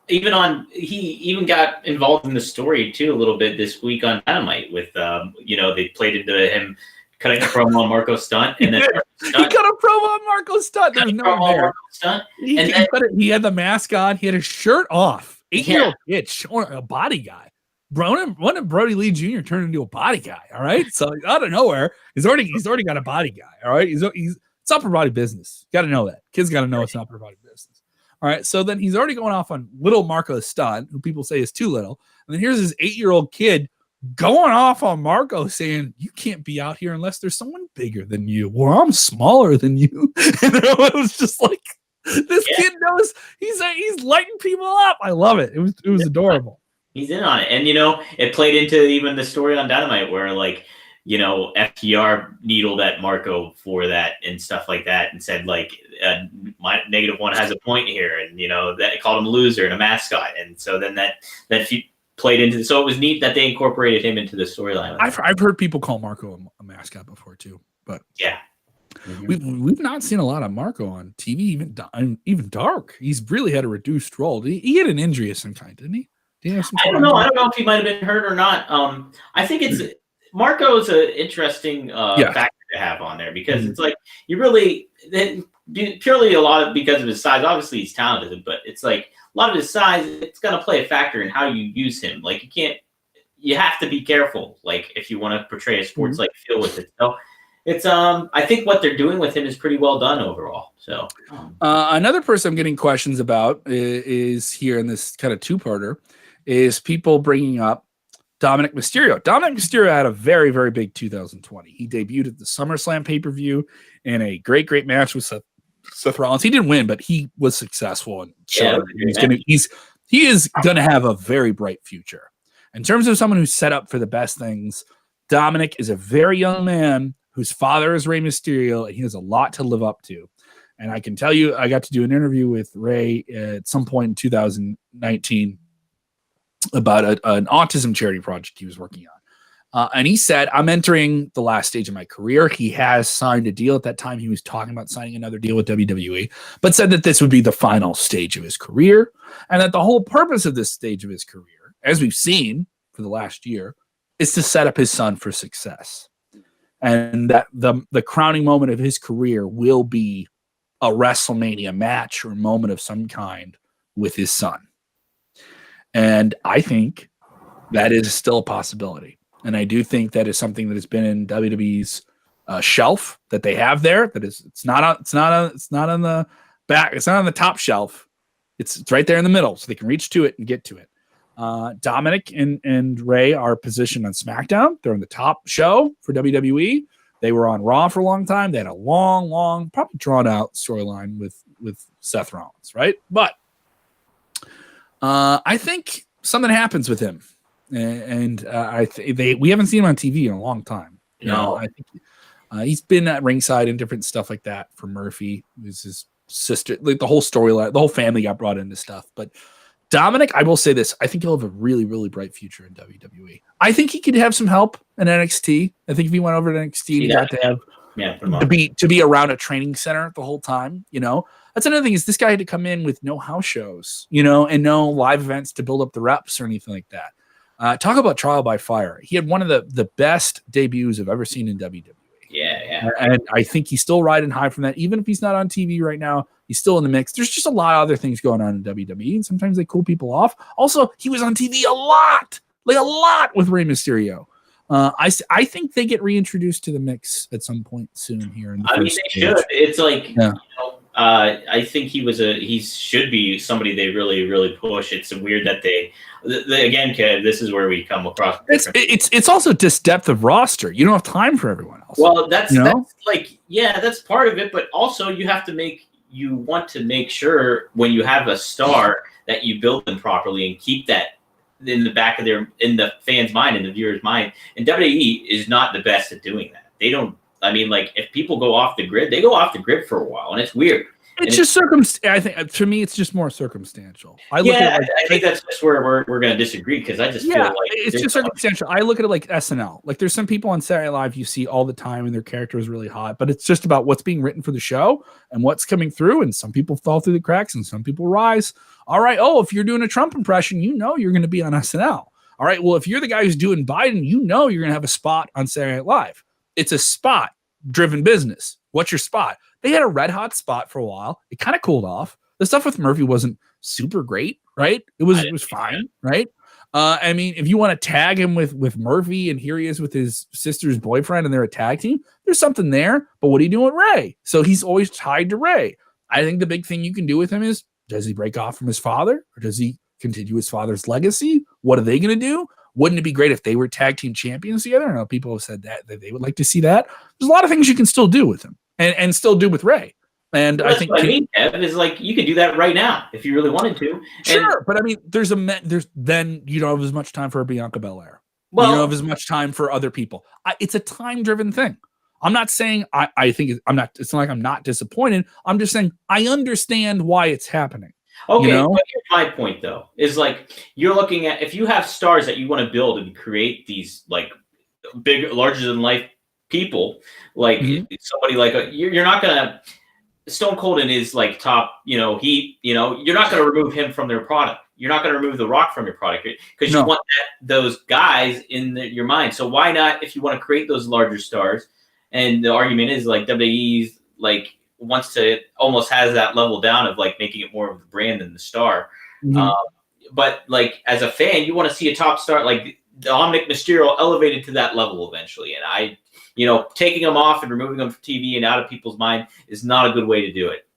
B: He even got involved in the story too a little bit this week on Dynamite with they played into him cutting a promo on Marco Stunt, and then
A: he cut a promo on Marco Stunt. There was no one there. He had the mask on. He had his shirt off. 8-year-old kid showing a body guy. When did Brody Lee Jr. turn into a body guy? All right, so out of nowhere, he's already got a body guy. All right, he's it's upper body business. Got to know that. Kids got to know it's upper body business. All right, so then he's already going off on little Marco Stunt, who people say is too little. And then here's this 8-year-old kid going off on Marco saying, you can't be out here unless there's someone bigger than you, or I'm smaller than you. It was just like, this kid knows he's lighting people up. I love it. It was adorable.
B: He's in on it. And, it played into even the story on Dynamite where, like, FTR needled at Marco for that and stuff like that, and said like my -1 has a point here, and that called him a loser and a mascot, and so then that played into. So it was neat that they incorporated him into the storyline.
A: I've heard people call Marco a mascot before too, but
B: yeah,
A: we've not seen a lot of Marco on TV, even dark. He's really had a reduced role. He had an injury of some kind, didn't he?
B: I don't know. I don't know if he might have been hurt or not. I think it's. Marco is an interesting factor to have on there because it's like you really purely a lot of because of his size. Obviously, he's talented, but it's like a lot of his size. It's going to play a factor in how you use him. Like you have to be careful. Like if you want to portray a sports like feel with it. So it's I think what they're doing with him is pretty well done overall. So
A: another person I'm getting questions about is here in this kind of two-parter is people bringing up Dominic Mysterio. Dominic Mysterio had a very, very big 2020. He debuted at the SummerSlam pay-per-view in a great, great match with Seth Rollins. He didn't win, but he was successful and he is gonna have a very bright future. In terms of someone who's set up for the best things, Dominic is a very young man whose father is Rey Mysterio, and he has a lot to live up to. And I can tell you, I got to do an interview with Rey at some point in 2019 about an autism charity project he was working on. And he said, I'm entering the last stage of my career. He has signed a deal. At that time, he was talking about signing another deal with WWE, but said that this would be the final stage of his career, and that the whole purpose of this stage of his career, as we've seen for the last year, is to set up his son for success. And that the crowning moment of his career will be a WrestleMania match or moment of some kind with his son. And I think that is still a possibility. And I do think that is something that has been in WWE's shelf that they have there. That is, it's not on the back. It's not on the top shelf. It's right there in the middle, so they can reach to it and get to it. Dominic and Rey are positioned on SmackDown. They're on the top show for WWE. They were on Raw for a long time. They had a long, probably drawn out storyline with Seth Rollins, right? But I think something happens with him, and we haven't seen him on TV in a long time. I think he's been at ringside and different stuff like that for Murphy, who's his sister. Like the whole storyline, the whole family got brought into stuff. But Dominic, I will say this. I think he'll have a really, really bright future in WWE. I think he could have some help in NXT. I think if he went over to NXT, he got to have to be around a training center the whole time. That's another thing is this guy had to come in with no house shows, and no live events to build up the reps or anything like that. Talk about trial by fire. He had one of the best debuts I've ever seen in WWE.
B: Yeah.
A: And I think he's still riding high from that. Even if he's not on TV right now, he's still in the mix. There's just a lot of other things going on in WWE, and sometimes they cool people off. Also, he was on TV a lot with Rey Mysterio. I think they get reintroduced to the mix at some point soon here.
B: They should. It's like, I think he should be somebody they really, really push. It's weird that again, Kev, this is where we come across.
A: It's also just depth of roster. You don't have time for everyone else.
B: Well, that's part of it, but also you want to make sure when you have a star that you build them properly and keep that in the back of in the fan's mind, in the viewer's mind. And WWE is not the best at doing that. They don't. If people go off the grid, they go off the grid for a while, and it's weird.
A: It's just circumstantial. I think to me, it's just more circumstantial. I
B: think that's just where we're going to disagree because I just feel like
A: it's just circumstantial. I look at it like SNL. Like there's some people on Saturday Night Live you see all the time, and their character is really hot, but it's just about what's being written for the show and what's coming through. And some people fall through the cracks, and some people rise. All right. Oh, if you're doing a Trump impression, you're going to be on SNL. All right. Well, if you're the guy who's doing Biden, you're going to have a spot on Saturday Night Live. It's a spot-driven business. What's your spot? They had a red-hot spot for a while. It kind of cooled off. The stuff with Murphy wasn't super great, right? It was fine, right? If you want to tag him with Murphy, and here he is with his sister's boyfriend, and they're a tag team, there's something there. But what are you doing with Ray? So he's always tied to Ray. I think the big thing you can do with him is, does he break off from his father, or does he continue his father's legacy? What are they going to do? Wouldn't it be great if they were tag team champions together? I know people have said that they would like to see that. There's a lot of things you can still do with him and still do with Ray. And I think
B: Kev, is you could do that right now if you really wanted to.
A: Sure, but then you don't have as much time for a Bianca Belair. Well, you don't have as much time for other people. It's a time-driven thing. I'm not saying I think I'm not. It's not like I'm not disappointed. I'm just saying I understand why it's happening.
B: Okay, but here's my point though, is you're looking at, if you have stars that you want to build and create these big, larger than life people, somebody you're not gonna, Stone Cold in his top, heat, you're not gonna remove him from their product. You're not gonna remove The Rock from your product because you want those guys in your mind. So why not, if you want to create those larger stars? And the argument is WWE's wants to almost has that level down of making it more of the brand than the star. Mm-hmm. But as a fan, you want to see a top star like Dominic Mysterio elevated to that level eventually. And taking them off and removing them from TV and out of people's mind is not a good way to do it.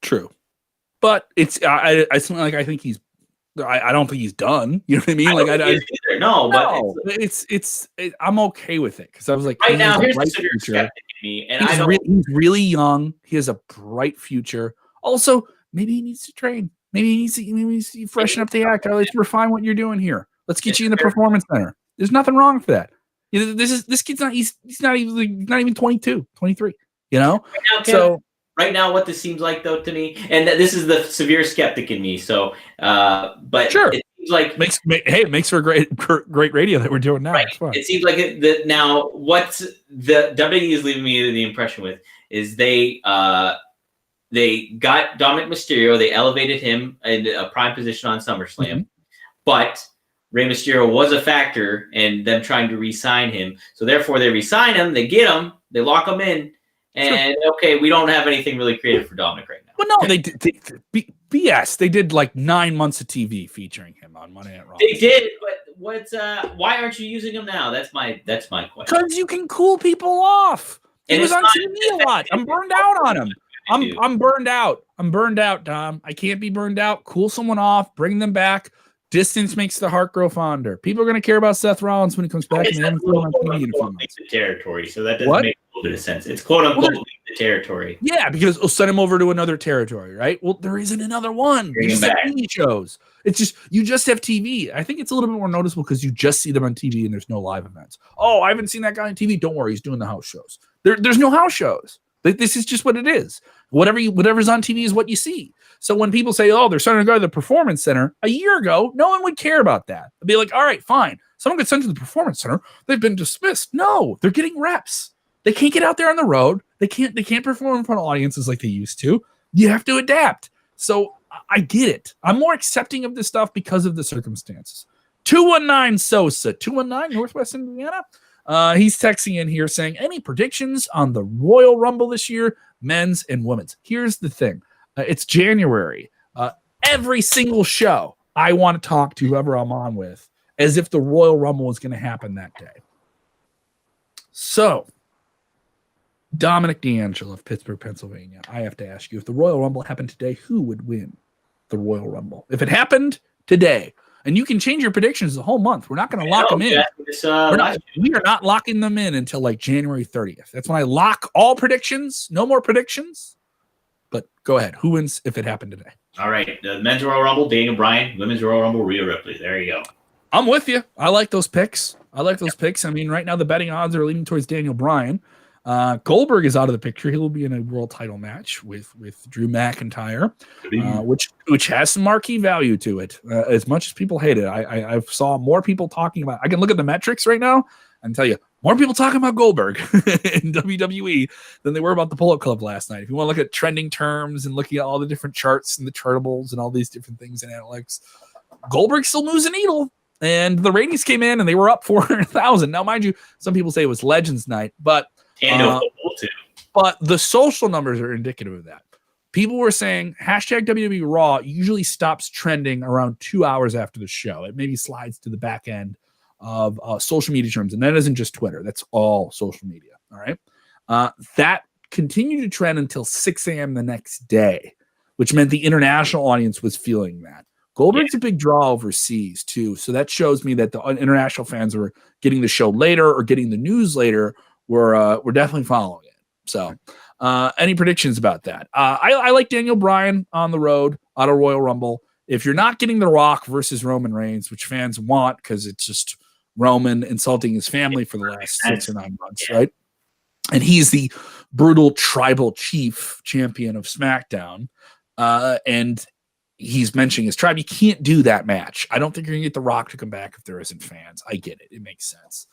A: True. But it's I think he's I don't think he's done. You know what I mean? I'm okay with it because I was
B: right now, here's the severe skeptic in me, and
A: he's really young. He has a bright future. Also, maybe he needs to train. Maybe he needs to freshen up the act. Let's refine what you're doing here. Let's get you in the performance center. There's nothing wrong with that. This kid's not. He's not even 22, 23.
B: Right now, what this seems like, though, to me, and this is the severe skeptic in me. So, but
A: sure,
B: it seems
A: it makes for great radio that we're doing now.
B: Right. It seems like now what the WWE is leaving me the impression with is they got Dominic Mysterio, they elevated him in a prime position on SummerSlam, but Rey Mysterio was a factor in them trying to re-sign him. So therefore, they re-sign him, they get him, they lock him in. And okay, we don't have anything really creative for Dominic right now.
A: Well, no, they did. BS. They did 9 months of TV featuring him on Monday Night Raw.
B: They did, but why aren't you using him now? That's my question.
A: Because you can cool people off. He was on TV a lot. I'm burned out on him. I'm burned out. I'm burned out, Dom. I can't be burned out. Cool someone off. Bring them back. Distance makes the heart grow fonder. People are going to care about Seth Rollins when he comes back.
B: The territory, so that doesn't make a little bit of sense. It's quote unquote the territory.
A: Yeah, because we'll send him over to another territory, right? Well, there isn't another one. You just have TV shows. It's just you just have TV. I think it's a little bit more noticeable because you just see them on TV and there's no live events. Oh, I haven't seen that guy on TV. Don't worry, he's doing the house shows. There's no house shows. This is just what it is. Whatever's on TV is what you see. So when people say, oh, they're starting to go to the Performance Center, a year ago, no one would care about that. They'd be like, all right, fine. Someone gets sent to the Performance Center. They've been dismissed. No, they're getting reps. They can't get out there on the road. They can't perform in front of audiences like they used to. You have to adapt. So I get it. I'm more accepting of this stuff because of the circumstances. 219 Sosa, 219 Northwest Indiana. He's texting in here saying, any predictions on the Royal Rumble this year, men's and women's? Here's the thing. It's January. Every single show, I want to talk to whoever I'm on with as if the Royal Rumble is going to happen that day. So, Dominic D'Angelo of Pittsburgh, Pennsylvania. I have to ask you, if the Royal Rumble happened today, who would win the Royal Rumble? If it happened today, and you can change your predictions the whole month. We're not going to lock them in. We are not locking them in until like January 30th. That's when I lock all predictions. No more predictions. But go ahead. Who wins if it happened today?
B: All right. The men's Royal Rumble, Daniel Bryan. Women's Royal Rumble, Rhea Ripley. There you go.
A: I'm with you. I like those picks. I mean, right now the betting odds are leaning towards Daniel Bryan. Goldberg is out of the picture. He will be in a world title match with Drew McIntyre, which has some marquee value to it. As much as people hate it, I saw more people talking about. I can look at the metrics right now and tell you more people talking about Goldberg in WWE than they were about the Pull-Up Club last night. If you want to look at trending terms and looking at all the different charts and the chartables and all these different things in analytics, Goldberg still moves a needle. And the ratings came in and they were up 400,000. Now, mind you, some people say it was Legends Night, but but the social numbers are indicative of that. People were saying hashtag WWE Raw usually stops trending around 2 hours after the show. It maybe slides to the back end of social media terms. And that isn't just Twitter. That's all social media. All right. That continued to trend until 6 a.m. the next day, which meant the international audience was feeling that. Goldberg's a big draw overseas too. So that shows me that the international fans were getting the show later or getting the news later. We're definitely following it. So any predictions about that? I like Daniel Bryan on the road out of Royal Rumble. If you're not getting The Rock versus Roman Reigns, which fans want because it's just Roman insulting his family for the last 6 or 9 months, right? And he's the brutal tribal chief champion of SmackDown. And he's mentioning his tribe. You can't do that match. I don't think you're going to get The Rock to come back if there isn't fans. I get it. It makes sense.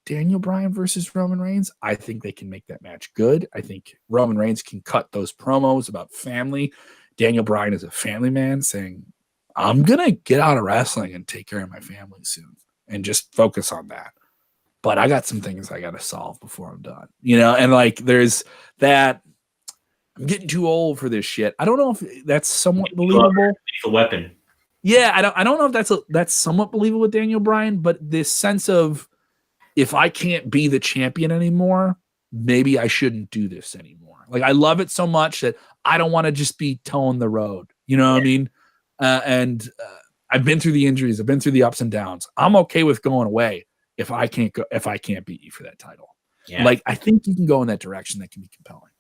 A: Daniel Bryan versus Roman Reigns. I think they can make that match good. I think Roman Reigns can cut those promos about family. Daniel Bryan is a family man saying, I'm going to get out of wrestling and take care of my family soon and just focus on that. But I got some things I got to solve before I'm done, and like there's that. I'm getting too old for this shit. I don't know if that's somewhat believable.
B: The weapon.
A: Yeah, I don't know if that's somewhat believable with Daniel Bryan, but this sense of if I can't be the champion anymore, maybe I shouldn't do this anymore. Like I love it so much that I don't want to just be towing the road. You know what I mean? And I've been through the injuries, I've been through the ups and downs. I'm okay with going away if I can't beat you for that title. Yeah. Like I think you can go in that direction that can be compelling.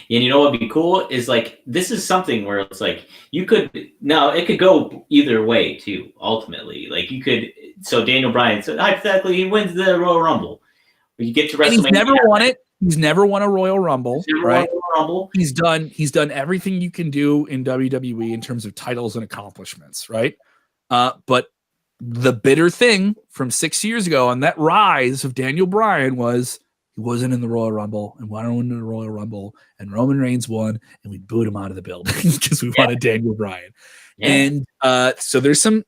B: And you know what would be cool is like this is something where it's like it could go either way too. Ultimately, like you could. So Daniel Bryan, so hypothetically, he wins the Royal Rumble. When you get to WrestleMania, and
A: he's never won it. He's never won a Royal Rumble, right? He's done everything you can do in WWE in terms of titles and accomplishments, right? But the bitter thing from 6 years ago on that rise of Daniel Bryan was. He wasn't in the Royal Rumble and wanted to win the Royal Rumble, and Roman Reigns won, and we booed him out of the building because we wanted Daniel Bryan. Yeah. And so there's some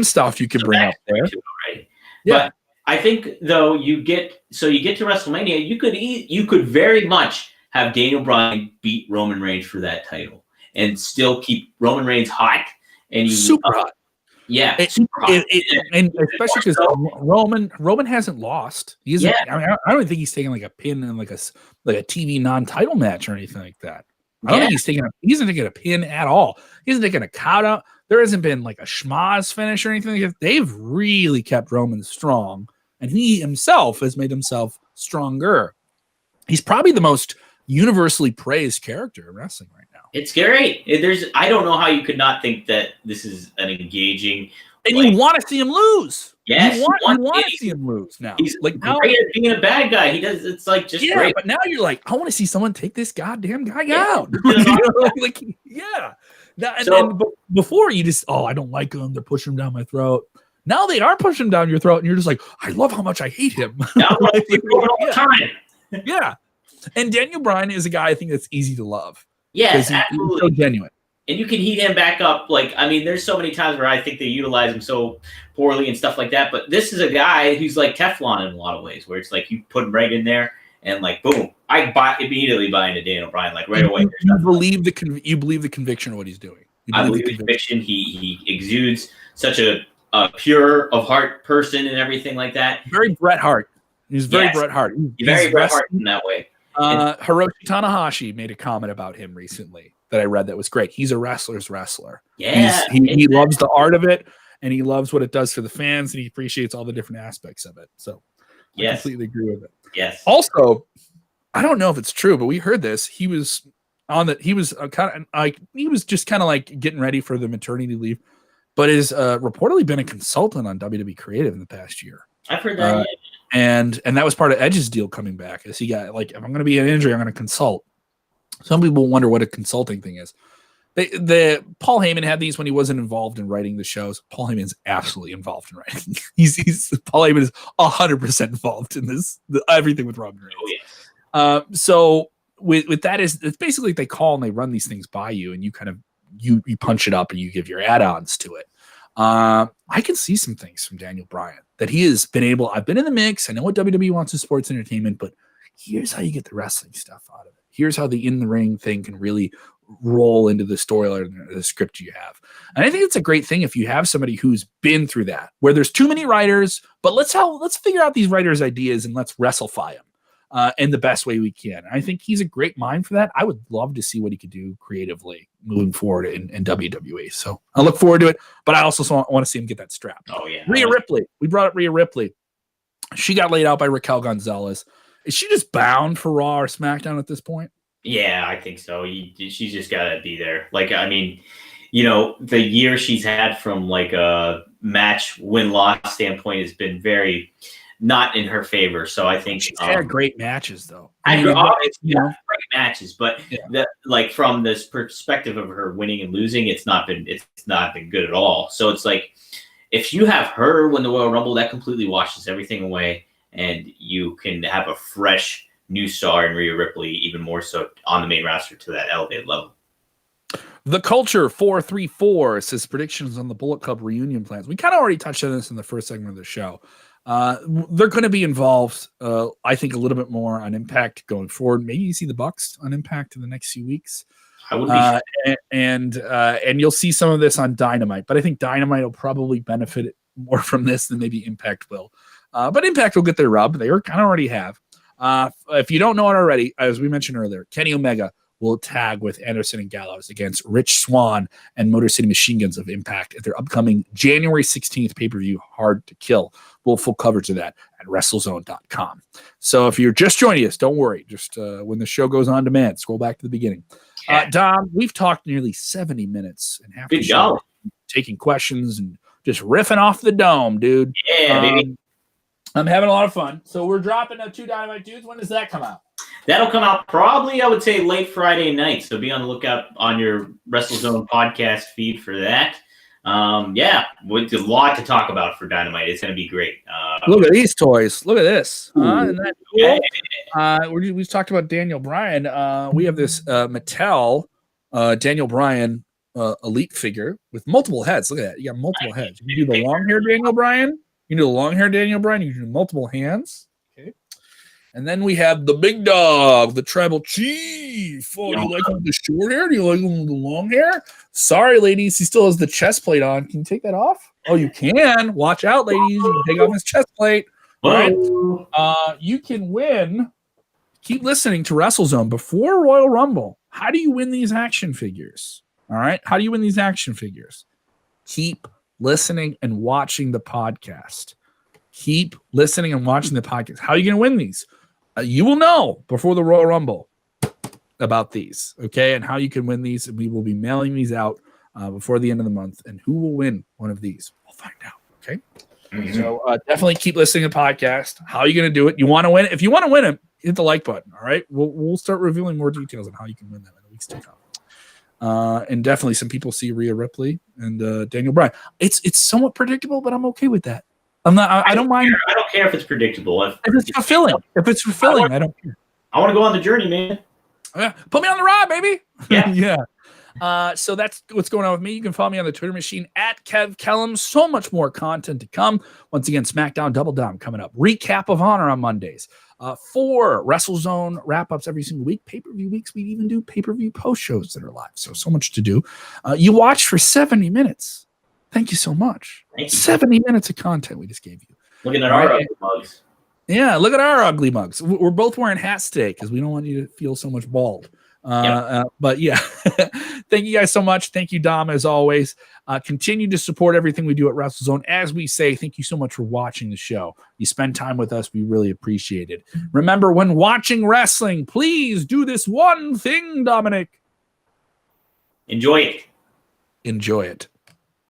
A: stuff you can bring up there.
B: Right? Yeah. But I think though you get to WrestleMania, you could very much have Daniel Bryan beat Roman Reigns for that title and still keep Roman Reigns hot and
A: super hot.
B: Yeah,
A: and especially because Roman hasn't lost. I mean, I don't think he's taking like a pin in like a TV non-title match or anything like that. I don't think he isn't taking a pin at all. He isn't taking a count out. There hasn't been like a schmaz finish or anything like that. They've really kept Roman strong, and he himself has made himself stronger. He's probably the most universally praised character in wrestling right now.
B: It's great. I don't know how you could not think that this is an engaging
A: And you want to see him lose.
B: Yes,
A: you want to see him lose now.
B: He's
A: like
B: great at being a bad guy. He does. It's like just great.
A: But now you're like, I want to see someone take this goddamn guy out. And before you just, I don't like him. They're pushing him down my throat. Now they are pushing him down your throat, and you're just like, I love how much I hate him.
B: Time.
A: Yeah. And Daniel Bryan is a guy I think that's easy to love.
B: Yes, absolutely.
A: He's so genuine.
B: And you can heat him back up. Like, I mean, there's so many times where I think they utilize him so poorly and stuff like that. But this is a guy who's like Teflon in a lot of ways, where it's like you put him right in there and like, boom, I immediately buy into Daniel Bryan, like right away.
A: You believe the conviction of what he's doing.
B: I believe the conviction. He exudes such a pure of heart person and everything like that.
A: Very Bret Hart. He's very Bret Hart.
B: He's very Bret Hart in that way.
A: Hiroshi Tanahashi made a comment about him recently that I read that was great. He's a wrestler's wrestler.
B: Yeah.
A: He loves the art of it, and he loves what it does for the fans, and he appreciates all the different aspects of it. So I completely agree with it.
B: Yes.
A: Also, I don't know if it's true, but we heard this. He was just kind of like getting ready for the maternity leave, but has reportedly been a consultant on WWE Creative in the past year.
B: I've heard that.
A: And that was part of Edge's deal coming back. Is he got like, if I'm going to be an injury, I'm going to consult. Some people wonder what a consulting thing is. The Paul Heyman had these when he wasn't involved in writing the shows. Paul Heyman is absolutely involved in writing. Paul Heyman is 100% involved in this everything with Roman Reigns.
B: Oh, yeah.
A: So with that it's basically they call and they run these things by you, and you kind of you punch it up and you give your add-ons to it. I can see some things from Daniel Bryan that he has been able. I've been in the mix. I know what WWE wants in sports entertainment, but here's how you get the wrestling stuff out of it. Here's how the in-the-ring thing can really roll into the storyline, the script you have. And I think it's a great thing if you have somebody who's been through that, where there's too many writers, but let's figure out these writers' ideas and let's wrestlefy them in the best way we can. I think he's a great mind for that. I would love to see what he could do creatively moving forward in WWE. So I look forward to it, but I also want to see him get that strap.
B: Oh, yeah.
A: Rhea Ripley. We brought up Rhea Ripley. She got laid out by Raquel Gonzalez. Is she just bound for Raw or SmackDown at this point?
B: Yeah, I think so. She's just got to be there. Like, I mean, you know, the year she's had from like a match win-loss standpoint has been very not in her favor. So I think
A: she's had great matches, though.
B: Great matches, but like from this perspective of her winning and losing, it's not been good at all. So it's like if you have her win the Royal Rumble, that completely washes everything away, and you can have a fresh new star in Rhea Ripley, even more so on the main roster to that elevated level.
A: The Culture 434 says predictions on the Bullet Club reunion plans. We kind of already touched on this in the first segment of the show. They're going to be involved, I think, a little bit more on Impact going forward. Maybe you see the Bucks on Impact in the next few weeks.
B: I would be
A: and you'll see some of this on Dynamite, but I think Dynamite will probably benefit more from this than maybe Impact will. But Impact will get their rub. They kind of already have. If you don't know it already, as we mentioned earlier, Kenny Omega will tag with Anderson and Gallows against Rich Swann and Motor City Machine Guns of Impact at their upcoming January 16th pay-per-view, Hard to Kill. We'll have full coverage of that at WrestleZone.com. So if you're just joining us, don't worry. Just when the show goes on demand, scroll back to the beginning. Dom, we've talked nearly 70 minutes and half the show, taking questions and just riffing off the dome, dude.
B: Yeah, baby.
A: I'm having a lot of fun. So we're dropping 2 Dynamite Dudes. When does that come out?
B: That'll come out probably, I would say, late Friday night. So be on the lookout on your WrestleZone podcast feed for that. With a lot to talk about for Dynamite. It's going to be great.
A: Look at these toys. Look at this. Isn't that cool? We've talked about Daniel Bryan. We have this Mattel Daniel Bryan elite figure with multiple heads. Look at that. You got multiple heads. You can do the long hair Daniel Bryan. You can do the long hair Daniel Bryan. You can do multiple hands. Okay. And then we have the big dog, the tribal chief. Oh, do you like him with the short hair? Do you like him with the long hair? Sorry, ladies. He still has the chest plate on. Can you take that off? Oh, you can. Watch out, ladies. You can take off his chest plate. All right. You can win. Keep listening to WrestleZone before Royal Rumble. How do you win these action figures? All right. How do you win these action figures? Keep listening and watching the podcast. Keep listening and watching the podcast. How are you going to win these? You will know before the Royal Rumble about these, okay, and how you can win these. We will be mailing these out before the end of the month. And who will win one of these? We'll find out. Okay.
B: Mhm.
A: So definitely keep listening to the podcast. How are you going to do it? You want to win it? If you want to win it, hit the like button. All right. We'll start revealing more details on how you can win them in the weeks to come. And definitely some people see Rhea Ripley and Daniel Bryan. It's somewhat predictable, but I'm okay with that. I don't mind.
B: I don't care if it's predictable.
A: If it's fulfilling. If it's fulfilling, I don't care.
B: I want to go on the journey, man.
A: Yeah. Put me on the ride, baby.
B: Yeah.
A: Yeah. So that's what's going on with me. You can follow me on the Twitter machine at Kev Kellum. So much more content to come. Once again, SmackDown Double Down coming up. Recap of Honor on Mondays. 4 WrestleZone wrap-ups every single week. Pay-per-view weeks. We even do pay-per-view post shows that are live. So much to do. You watched for 70 minutes. Thank you so much.
B: Thank you.
A: 70 minutes of content we just gave you.
B: Looking at our mugs.
A: Yeah, look at our ugly mugs. We're both wearing hats today because we don't want you to feel so much bald. But yeah, thank you guys so much. Thank you, Dom, as always. Continue to support everything we do at WrestleZone. As we say, thank you so much for watching the show. You spend time with us. We really appreciate it. Remember, when watching wrestling, please do this one thing, Dominic.
B: Enjoy it.
A: Enjoy it.